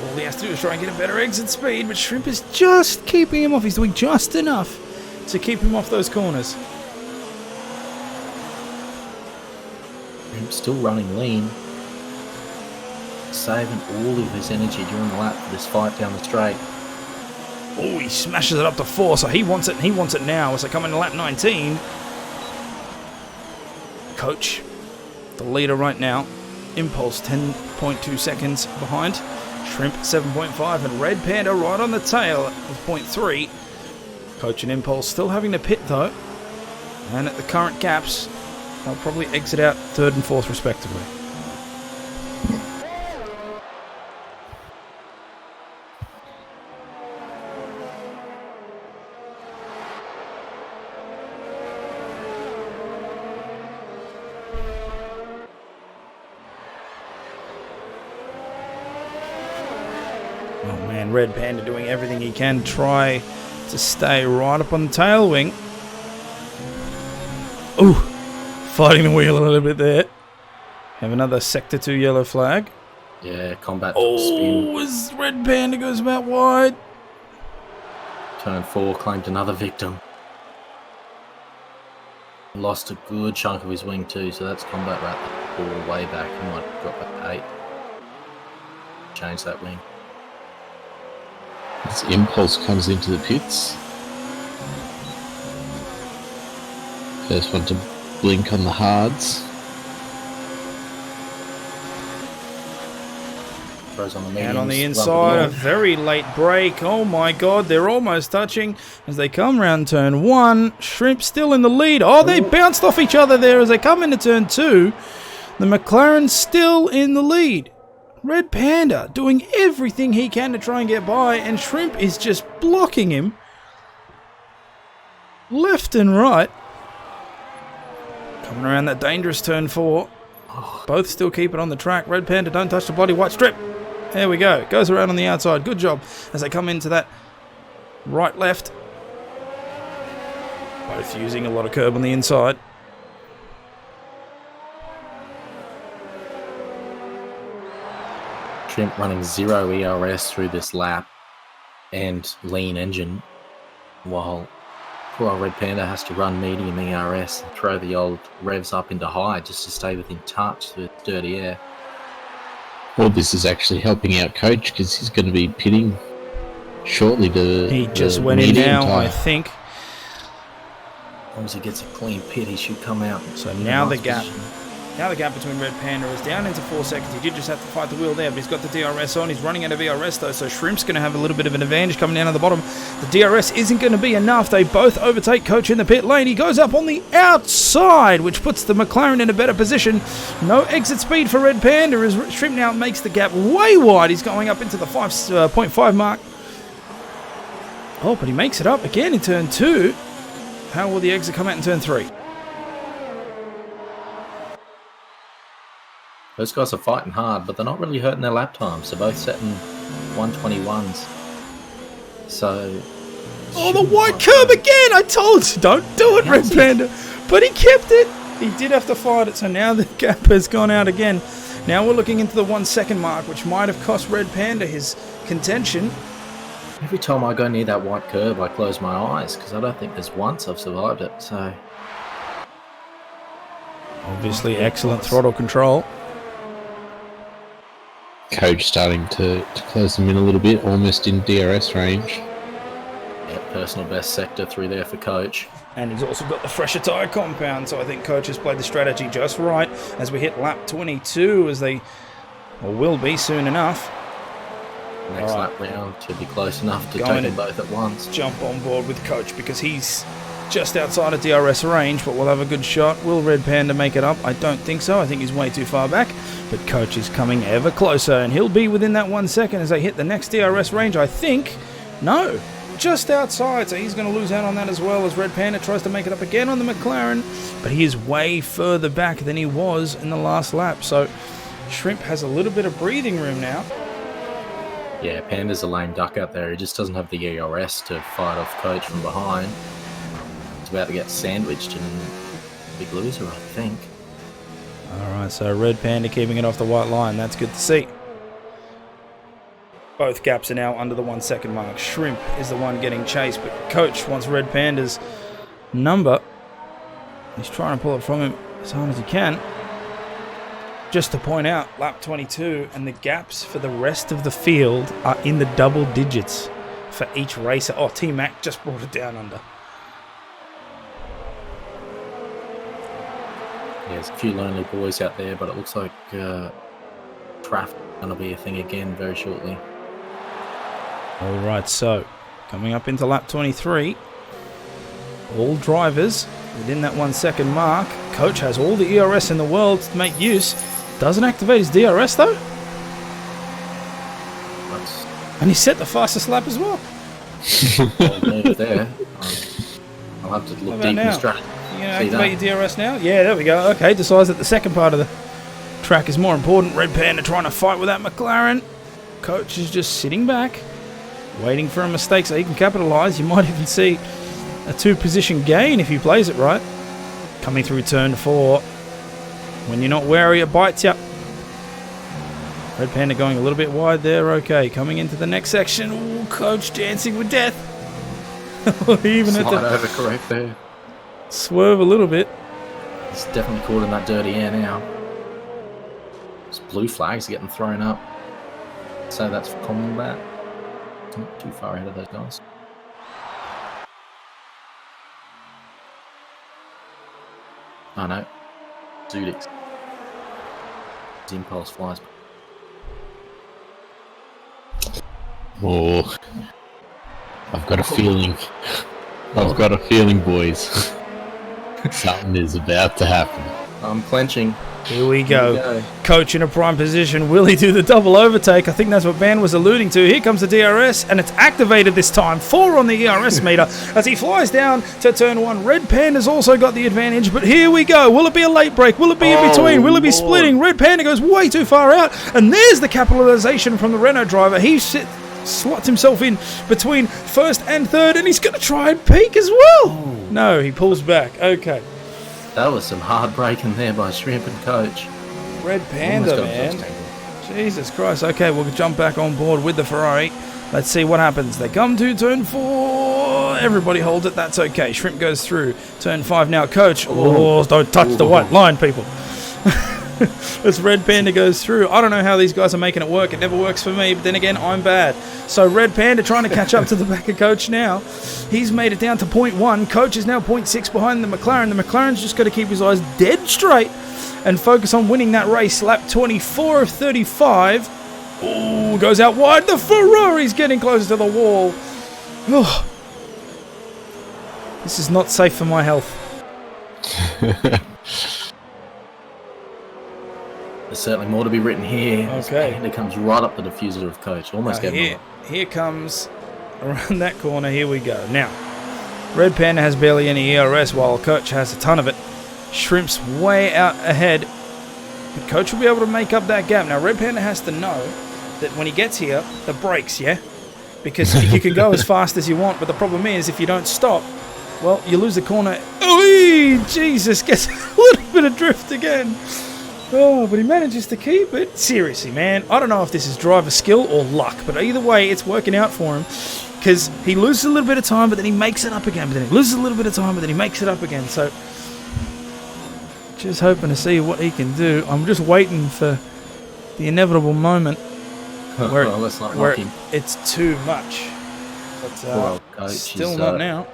All he has to do is try and get a better exit speed, but Shrimp is just keeping him off. He's doing just enough to keep him off those corners. Still running lean. Saving all of his energy during the lap for this fight down the straight. Oh, he smashes it up to 4, so he wants it, and he wants it now as they come into lap 19. Coach, the leader right now. Impulse 10.2 seconds behind. Shrimp 7.5, and Red Panda right on the tail with 0.3. Coach and Impulse still having to pit though. And at the current gaps, they'll probably exit out 3rd and 4th respectively. Oh man, Red Panda doing everything he can to try to stay right up on the tail wing. Ooh, fighting the wheel a little bit there. Have another Sector 2 yellow flag. Yeah, combat spin. Oh, as Red Panda goes about wide. Turn 4 claimed another victim. Lost a good chunk of his wing too, so that's combat rat all the way back. He might drop back to 8. Change that wing. As Impulse comes into the pits. First one to blink on the hards. Throws on the mediums. And on the inside, a very late break. Oh my god, they're almost touching as they come round turn 1. Shrimp still in the lead. Oh, they bounced off each other there as they come into turn 2. The McLaren still in the lead. Red Panda doing everything he can to try and get by, and Shrimp is just blocking him left and right. Coming around that dangerous turn 4. Both still keep it on the track. Red Panda, don't touch the bloody white strip. There we go. Goes around on the outside. Good job as they come into that right-left. Both using a lot of curb on the inside. Shrimp running 0 ERS through this lap and lean engine, while poor old Red Panda has to run medium ERS and throw the old revs up into high just to stay within touch through dirty air. Well, this is actually helping out Coach because he's going to be pitting shortly to He just went in now, I think. As long as he gets a clean pit, he should come out. So now the gap. Now the gap between Red Panda is down into 4 seconds. He did just have to fight the wheel there, but he's got the DRS on. He's running out of ERS though, so Shrimp's going to have a little bit of an advantage coming down to the bottom. The DRS isn't going to be enough. They both overtake Coach in the pit lane. He goes up on the outside, which puts the McLaren in a better position. No exit speed for Red Panda as Shrimp now makes the gap way wide. He's going up into the 5.5 mark. Oh, but he makes it up again in turn 2. How will the exit come out in turn 3? Those guys are fighting hard, but they're not really hurting their lap times. They're both setting 121s. So... Oh, the white curb again! I told you, don't do it, Red Panda. But he kept it. He did have to fight it, so now the gap has gone out again. Now we're looking into the 1 second mark, which might have cost Red Panda his contention. Every time I go near that white curb, I close my eyes, because I don't think there's once I've survived it, so... Obviously, excellent throttle control. Coach starting to close them in a little bit, almost in DRS range. Yeah, personal best sector through there for Coach. And he's also got the fresher tyre compound, so I think Coach has played the strategy just right as we hit lap 22, as they will be soon enough. Next lap round should be close enough to take them both at once. Jump on board with Coach because he's just outside of DRS range, but we'll have a good shot. Will Red Panda make it up? I don't think so. I think he's way too far back. But Coach is coming ever closer, and he'll be within that 1 second as they hit the next DRS range, I think. No, just outside, so he's going to lose out on that as well as Red Panda tries to make it up again on the McLaren, but he is way further back than he was in the last lap. So Shrimp has a little bit of breathing room now. Yeah, Panda's a lame duck out there. He just doesn't have the ERS to fight off Coach from behind. He's about to get sandwiched and big loser, I think. Alright, so Red Panda keeping it off the white line. That's good to see. Both gaps are now under the 1 second mark. Shrimp is the one getting chased, but Coach wants Red Panda's number. He's trying to pull it from him as hard as he can. Just to point out, lap 22, and the gaps for the rest of the field are in the double digits for each racer. Oh, T-Mac just brought it down under. Yeah, there's a few lonely boys out there, but it looks like traffic is going to be a thing again very shortly. Alright, so coming up into lap 23, all drivers within that 1 second mark. Coach has all the ERS in the world to make use. Doesn't activate his DRS though. And he set the fastest lap as well. Move there. I'll have to look deep in the strategy. You gonna activate your DRS now? Yeah, there we go. Okay, decides that the second part of the track is more important. Red Panda trying to fight with that McLaren. Coach is just sitting back, waiting for a mistake so he can capitalise. You might even see a 2-position gain if he plays it right. Coming through turn 4. When you're not wary, it bites you. Red Panda going a little bit wide there. Okay, coming into the next section. Ooh, Coach dancing with death. Even Slide at the over correct there. swerve a little bit. He's definitely caught in that dirty air now. These blue flags are getting thrown up. So that's for combat. Not too far ahead of those guys. Oh no. Zudix. His impulse flies. Oh, I've got a feeling. I've got a feeling, boys. Something is about to happen. I'm clenching. Here we go. Coach in a prime position. Will he do the double overtake? I think that's what Van was alluding to. Here comes the DRS, and it's activated this time. 4 on the ERS meter as he flies down to turn 1. Red Panda's also got the advantage, but here we go. Will it be a late break? Will it be in between? Will it be splitting? Red Panda goes way too far out, and there's the capitalization from the Renault driver. He slots himself in between first and third, and he's going to try and peak as well. No, he pulls back. Okay. That was some hard braking there by Shrimp and Coach. Red Panda, man. Jesus Christ. Okay, we'll jump back on board with the Ferrari. Let's see what happens. They come to turn 4. Everybody holds it. That's okay. Shrimp goes through. Turn 5 now. Coach. Oh, don't touch the white line, people. As Red Panda goes through. I don't know how these guys are making it work. It never works for me, but then again, I'm bad. So Red Panda trying to catch up to the back of Coach now. He's made it down to 0.1. Coach is now 0.6 behind the McLaren. The McLaren's just got to keep his eyes dead straight and focus on winning that race. Lap 24 of 35. Oh, goes out wide. The Ferrari's getting closer to the wall. Oh. This is not safe for my health. There's certainly more to be written here. Okay. And it comes right up the diffuser of Coach. Almost getting here comes around that corner. Here we go. Now, Red Panda has barely any ERS while Coach has a ton of it. Shrimp's way out ahead. But Coach will be able to make up that gap. Now, Red Panda has to know that when he gets here, the brakes, yeah? Because you can go as fast as you want, but the problem is if you don't stop, well, you lose the corner. Oh, Jesus, gets a little bit of drift again. Oh, but he manages to keep it. Seriously, man. I don't know if this is driver skill or luck, but either way, it's working out for him. Because he loses a little bit of time, but then he makes it up again. But then he loses a little bit of time, but then he makes it up again. So, just hoping to see what he can do. I'm just waiting for the inevitable moment where, it's too much. But Coach, still not now.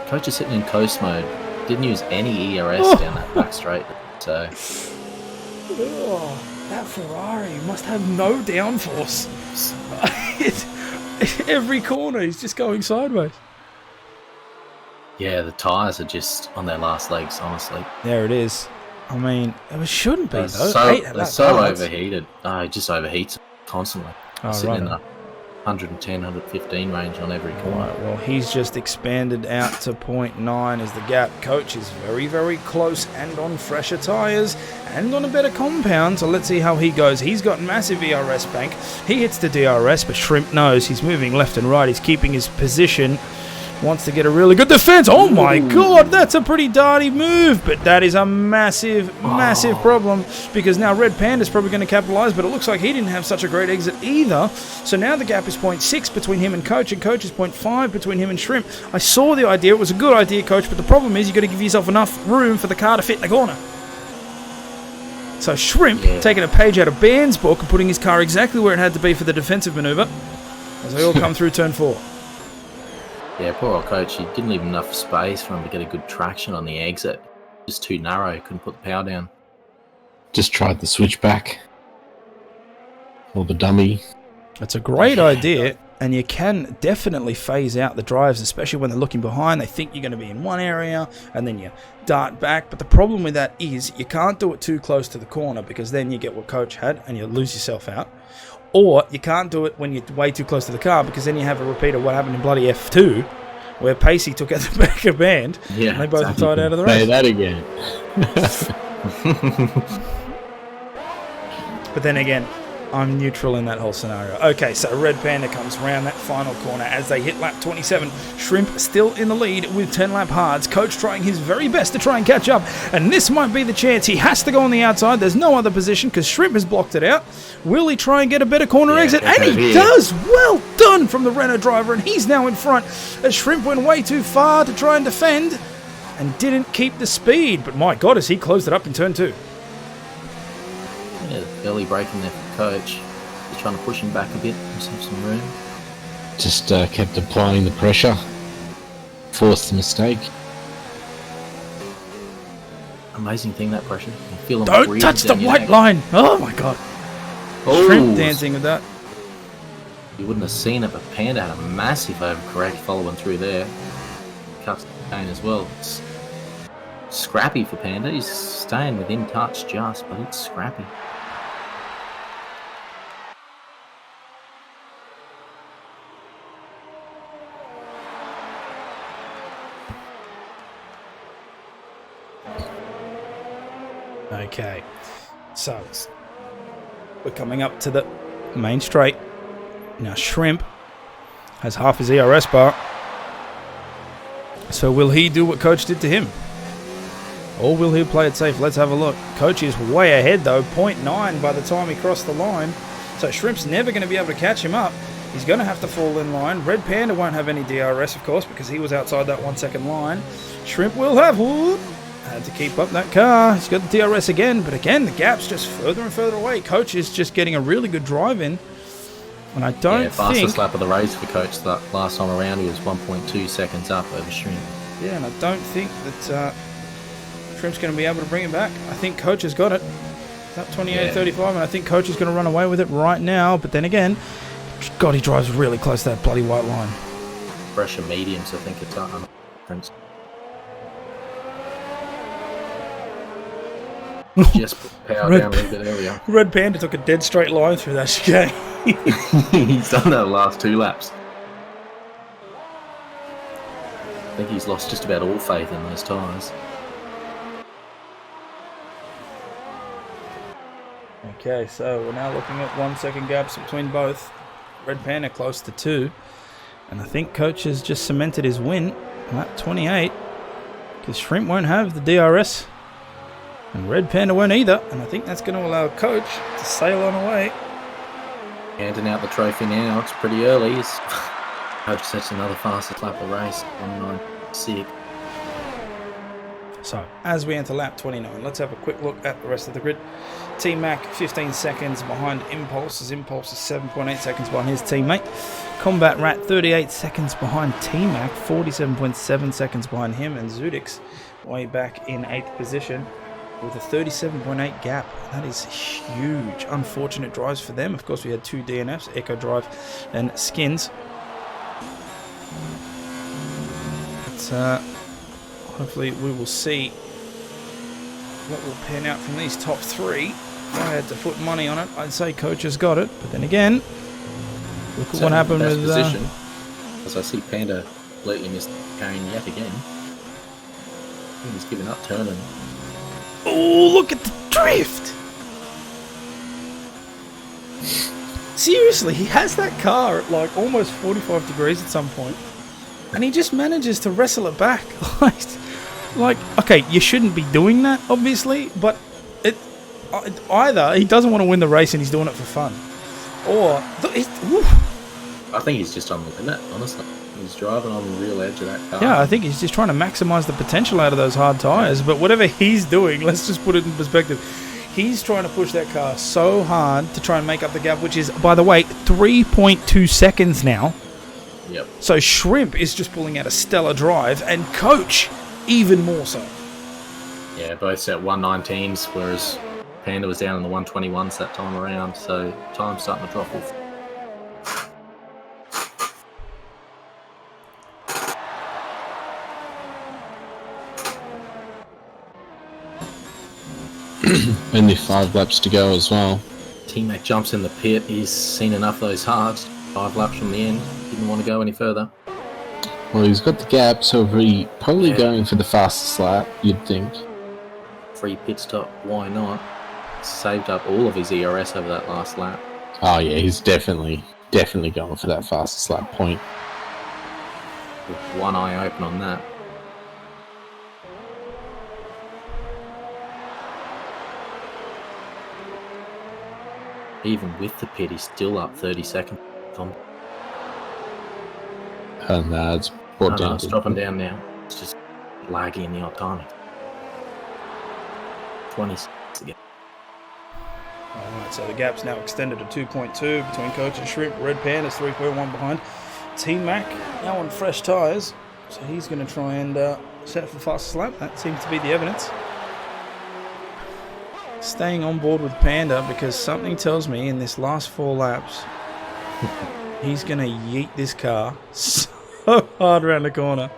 Coach is sitting in coast mode. Didn't use any ERS down that back straight. So... Oh, that Ferrari must have no downforce. Every corner he's just going sideways. Yeah, the tyres are just on their last legs, honestly. There it is. I mean, it shouldn't be, though. They're so overheated. Oh, it just overheats constantly. Sitting in the 110, 115 range on every corner. Right, well, he's just expanded out to 0.9 as the gap. Coach is very, very close and on fresher tyres and on a better compound, so let's see how he goes. He's got massive ERS bank. He hits the DRS, but Shrimp knows he's moving left and right. He's keeping his position. Wants to get a really good defense. Oh my God, that's a pretty darty move, but that is a massive problem because now Red Panda's probably going to capitalize, but it looks like he didn't have such a great exit either. So now the gap is 0.6 between him and Coach is 0.5 between him and Shrimp. I saw the idea. It was a good idea, Coach, but the problem is you've got to give yourself enough room for the car to fit in the corner. So Shrimp taking a page out of Band's book and putting his car exactly where it had to be for the defensive maneuver as they all come through turn 4. Yeah, poor old Coach. He didn't leave enough space for him to get a good traction on the exit. Just too narrow. Couldn't put the power down. Just tried the switchback. Or the dummy. It's a great idea, and you can definitely phase out the drives, especially when they're looking behind. They think you're going to be in one area, and then you dart back. But the problem with that is you can't do it too close to the corner because then you get what Coach had, and you lose yourself out. Or you can't do it when you're way too close to the car because then you have a repeat of what happened in bloody F2 where Pacey took out the back of Band and they both tied out of the race. Say that again. But then again, I'm neutral in that whole scenario. Okay, so Red Panda comes around that final corner as they hit lap 27. Shrimp still in the lead with 10 lap hards. Coach trying his very best to try and catch up. And this might be the chance. He has to go on the outside. There's no other position because Shrimp has blocked it out. Will he try and get a better corner exit? And he does! Well done from the Renault driver. And he's now in front as Shrimp went way too far to try and defend. and didn't keep the speed. But my God, has he closed it up in turn 2. Yeah, early braking there for coach. He's trying to push him back a bit, just have some room. Just kept applying the pressure. Forced the mistake. Amazing thing, that pressure. You feel him Don't breathe touch the down your white neck. line. Oh my God. Oh, Shrimp dancing with that. You wouldn't have seen it, but Panda had a massive overcorrect following through there. Cuts the chain as well. It's scrappy for Panda. He's staying within touch just, but it's scrappy. Okay, so we're coming up to the main straight. Now Shrimp has half his ERS bar. So will he do what Coach did to him? Or will he play it safe? Let's have a look. Coach is way ahead though, 0.9 by the time he crossed the line. So Shrimp's never going to be able to catch him up. He's going to have to fall in line. Red Panda won't have any DRS, of course, because he was outside that 1 second line. Shrimp will have... Whoop, had to keep up that car. He's got the DRS again, but again, the gap's just further and further away. Coach is just getting a really good drive in. And I don't fastest lap of the race for Coach that last time around. He was 1.2 seconds up over Shrimp. Yeah, and I don't think that Shrimp's going to be able to bring it back. I think Coach has got it. That 28.35, and I think Coach is going to run away with it right now. But then again, God, he drives really close to that bloody white line. Pressure mediums, I think it's on. Just put power down a little bit earlier. Red Panda took a dead straight line through that chicane. He's done that the last 2 laps. I think he's lost just about all faith in those tyres. Okay, so we're now looking at 1 second gaps between both. Red Panda close to 2. And I think Coach has just cemented his win at 28. Because Shrimp won't have the DRS. And Red Panda won't either. And I think that's going to allow Coach to sail on away. Handing out the trophy now. It's pretty early. Coach sets another fastest lap of the race. 1.96. So, as we enter lap 29, let's have a quick look at the rest of the grid. T-Mac, 15 seconds behind Impulse, as Impulse is 7.8 seconds behind his teammate. Combat Rat, 38 seconds behind T-Mac, 47.7 seconds behind him, and Zudix way back in 8th position with a 37.8 gap. That is huge. Unfortunate drives for them. Of course, we had 2 DNFs, Echo Drive and Skins. But, hopefully we will see what will pan out from these top 3. If I had to put money on it, I'd say Coach has got it. But then again, look at what happened with... position, as I see Panda completely missed Kane yet again. I think he's given up turning. Oh, look at the drift! Seriously, he has that car at like almost 45 degrees at some point, and he just manages to wrestle it back. Like, okay, you shouldn't be doing that, obviously, but either he doesn't want to win the race and he's doing it for fun, or I think he's just on the limit, honestly. He's driving on the real edge of that car. yeah, I think he's just trying to maximize the potential out of those hard tires. But whatever he's doing, let's just put it in perspective. He's trying to push that car so hard to try and make up the gap, which is, by the way, 3.2 seconds now. Yep. So Shrimp is just pulling out a stellar drive, and Coach even more so. Yeah, both set 119s, whereas Panda was down in the 121s that time around, so time's starting to drop off. Only 5 laps to go as well. T-Mac jumps in the pit. He's seen enough of those hards. 5 laps from the end. Didn't want to go any further. Well, he's got the gap, so he's probably going for the fastest lap, you'd think. Free pit stop, why not? Saved up all of his ERS over that last lap. Oh yeah, he's definitely going for that fastest lap point. With one eye open on that. Even with the pit, he's still up 30 seconds. And it's brought down. It's dropping down now. It's just laggy in the odd timing. 26 again. Alright, so the gap's now extended to 2.2 between Coach and Shrimp. Red Panda's 3.1 behind. T-Mac now on fresh tyres, so he's going to try and set it for fastest lap. That seems to be the evidence. Staying on board with Panda because something tells me in this last 4 laps he's going to yeet this car so hard around the corner.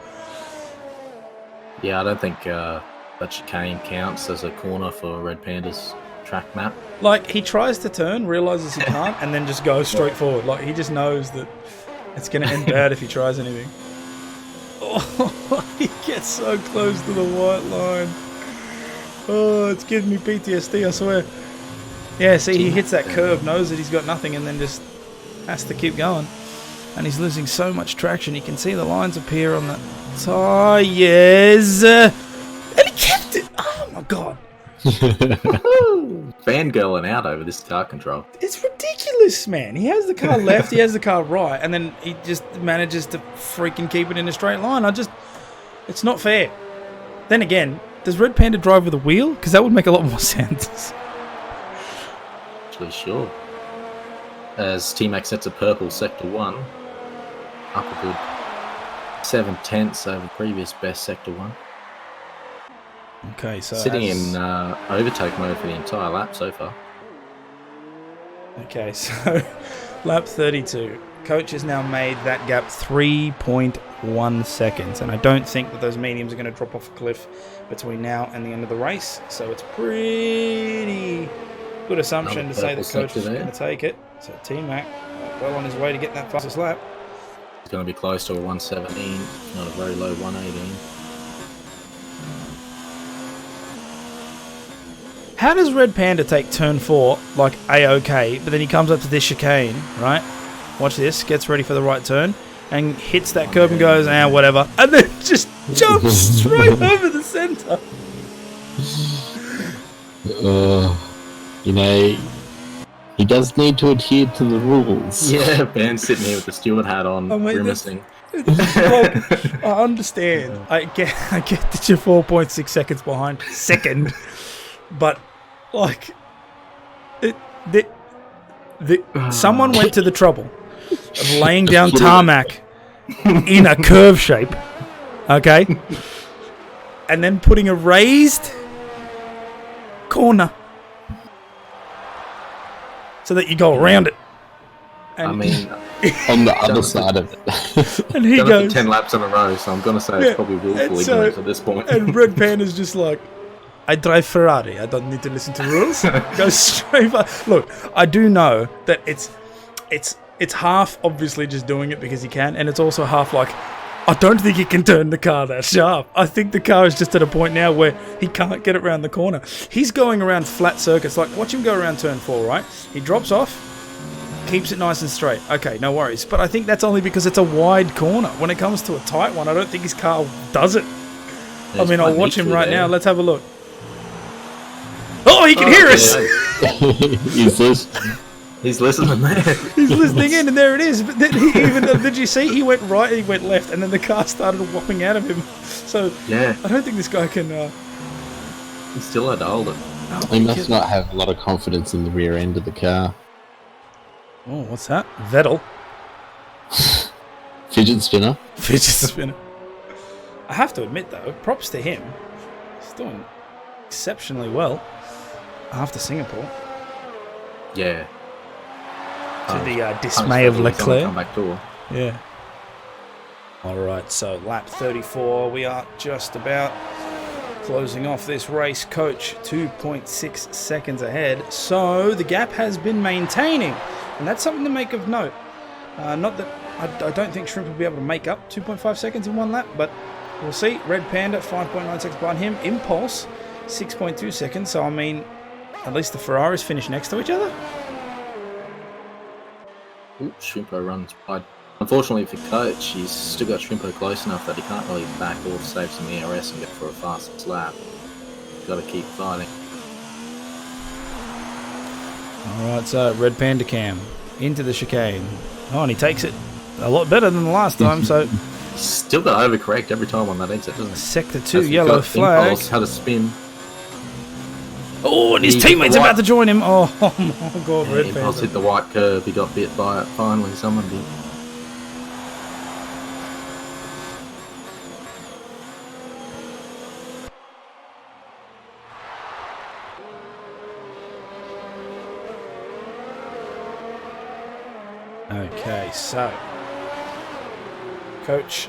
Yeah, I don't think that chicane counts as a corner for Red Panda's track map. Like, he tries to turn, realises he can't, and then just goes straight forward. Like, he just knows that it's going to end bad if he tries anything. Oh, he gets so close to the white line. Oh, it's giving me PTSD, I swear. Yeah, see, he hits that curve, knows that he's got nothing, and then just has to keep going. And he's losing so much traction. You can see the lines appear on the tyres. And he kept it! Oh, my God. Fangirling out over this car control. It's ridiculous, man. He has the car left, he has the car right, and then he just manages to freaking keep it in a straight line. It's not fair. Then again, does Red Panda drive with a wheel? Because that would make a lot more sense. Actually, sure. As T-Mac sets a purple Sector 1, up a good 7/10 over previous best Sector 1. Okay, so sitting in overtake mode for the entire lap so far. Okay, so lap 32. Coach has now made that gap 3.1 seconds, and I don't think that those mediums are going to drop off a cliff between now and the end of the race. So it's pretty good assumption to say that Coach is going to take it. So T-Mac well on his way to get that fastest lap. It's going to be close to a 117, not a very low 118. How does Red Panda take turn 4 like A-OK, but then he comes up to this chicane, right? Watch this, gets ready for the right turn, and hits that curb and goes, whatever, and then just jumps straight over the centre. You know, he does need to adhere to the rules. Yeah, Ben's sitting here with the steward hat on, grimacing. Like, I understand. I get that you're 4.6 seconds behind. Second. But, like, someone went to the trouble of laying down tarmac in a curve shape, okay? And then putting a raised corner so that you go around it. And I mean, on the other side of it. And he goes 10 laps in a row, so I'm gonna say it's probably willful ignorance at this point. And Red Panda's just like, I drive Ferrari. I don't need to listen to rules. Go straight. Look, I do know that it's half obviously just doing it because he can, and it's also half like, I don't think he can turn the car that sharp. I think the car is just at a point now where he can't get it around the corner. He's going around flat circuits. Like, watch him go around turn 4, right? He drops off, keeps it nice and straight. Okay, no worries. But I think that's only because it's a wide corner. When it comes to a tight one, I don't think his car does it. I mean, I'll watch him right now. Let's have a look. Oh, he can hear us! He's listening there. He's listening in, and there it is. But then did you see? He went right, he went left, and then the car started whopping out of him. So yeah, I don't think this guy can. He's still had to hold it. He must not have a lot of confidence in the rear end of the car. Oh, what's that? Vettel. Fidget spinner. Fidget spinner. I have to admit, though, props to him. He's doing exceptionally well after Singapore. Yeah. To the dismay of Leclerc. Comeback door. Yeah. Alright, so lap 34. We are just about closing off this race. Coach 2.6 seconds ahead. So the gap has been maintaining. And that's something to make of note. Not that I don't think Shrimp will be able to make up 2.5 seconds in one lap, but we'll see. Red Panda, 5.9 seconds behind him. Impulse, 6.2 seconds. So, I mean, at least the Ferraris finish next to each other. Ooh, Shrimpo runs wide. Unfortunately for Coach, he's still got Shrimpo close enough that he can't really back off, save some ERS and get for a fast lap. Got to keep fighting. Alright, so Red Panda Cam into the chicane. Oh, and he takes it a lot better than the last time, so Still got to overcorrect every time on that exit, doesn't he? Sector 2, yellow flag. Had a spin. Oh, and his teammate's about to join him. Oh, my God, Red Impulse Panther. hit the white curve. He got bit by it. Finally, someone did. Okay, so Coach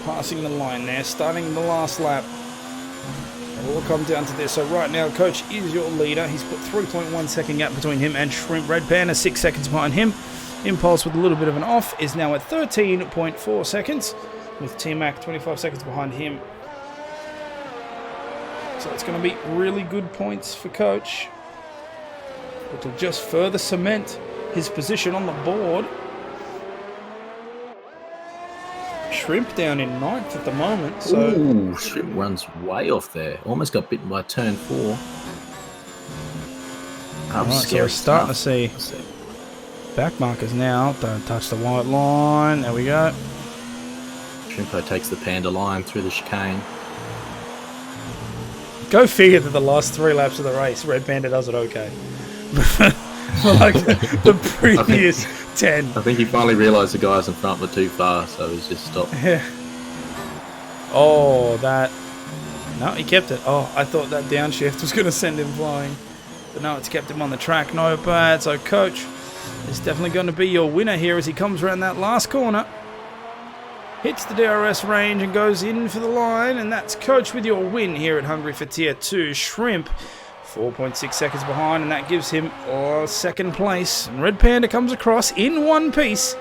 passing the line there, starting the last lap. It will come down to this. So right now, Coach is your leader. He's put 3.1 second gap between him and Shrimp. Red Panda 6 seconds behind him. Impulse with a little bit of an off is now at 13.4 seconds, with T-Mac 25 seconds behind him. So it's going to be really good points for Coach, which will just further cement his position on the board. Shrimp down in 9th at the moment. So Ooh, Shrimp runs way off there. Almost got bitten by turn 4. right, so we're starting to see back markers now. Don't touch the white line. There we go. Shrimpo takes the Panda line through the chicane. Go figure that the last 3 laps of the race, Red Panda does it okay. Like the previous 10. I think he finally realised the guys in front were too far, so he's just stopped. Yeah. Oh, that. No, he kept it. Oh, I thought that downshift was going to send him flying. But no, it's kept him on the track. No bad. So, Coach is definitely going to be your winner here as he comes around that last corner. Hits the DRS range and goes in for the line. And that's Coach with your win here at Hungary for Tier 2. Shrimp 4.6 seconds behind, and that gives him second place. And Red Panda comes across in one piece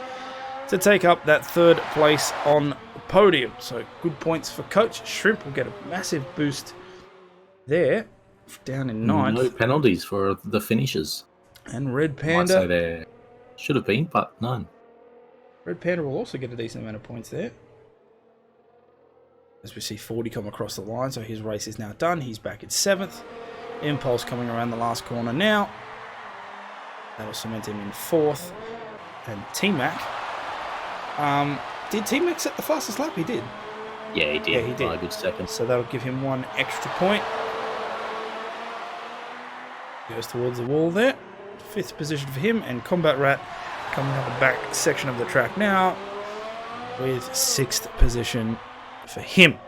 to take up that 3rd place on the podium. So good points for Coach. Shrimp will get a massive boost there, down in 9th. No penalties for the finishers. And Red Might say Panda, there should have been, but none. Red Panda will also get a decent amount of points there. As we see 40 come across the line, so his race is now done. He's back in 7th. Impulse coming around the last corner now. That'll cement him in 4th. And T-Mac. Did T-Mac set the fastest lap? He did. Yeah, he did. Yeah, he did. By a good second. So that'll give him 1 extra point. Goes towards the wall there. 5th position for him. And Combat Rat coming up the back section of the track now with 6th position for him.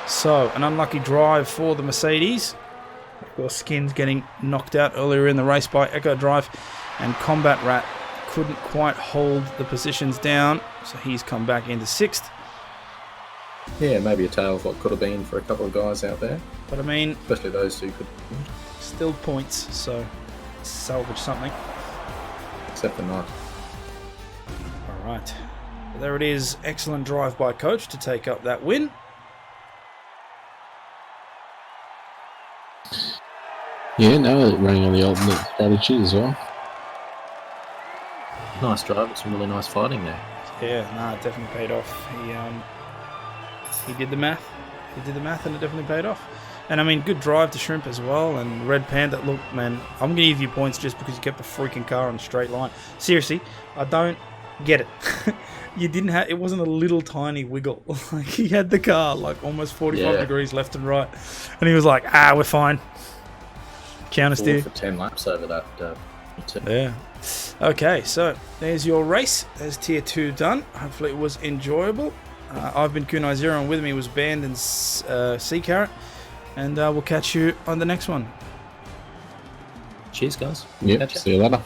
So, an unlucky drive for the Mercedes. Of course, Skins getting knocked out earlier in the race by Echo Drive, and Combat Rat couldn't quite hold the positions down, so he's come back into 6th. Yeah, maybe a tale of what could have been for a couple of guys out there. But I mean, Especially those who could, still points, so salvage something. except for not. Alright, there it is. Excellent drive by Coach to take up that win. Yeah, no, running on the ultimate strategy as well. Nice drive, it's some really nice fighting there. Yeah, nah, it definitely paid off. He did the math. He did the math and it definitely paid off. And I mean, good drive to Shrimp as well. And Red Panda, look, man, I'm going to give you points just because you kept the freaking car on a straight line. Seriously, I don't get it. You didn't have, it wasn't a little tiny wiggle. Like, he had the car like almost 45 degrees left and right. And he was like, we're fine. Counter steer. For 10 laps over that. Yeah. Okay, so there's your race. There's Tier 2 done. Hopefully it was enjoyable. I've been Kunai Zero, and with me was Band and Sea Carrot. And we'll catch you on the next one. Cheers, guys. Yep, Catch ya. see you later.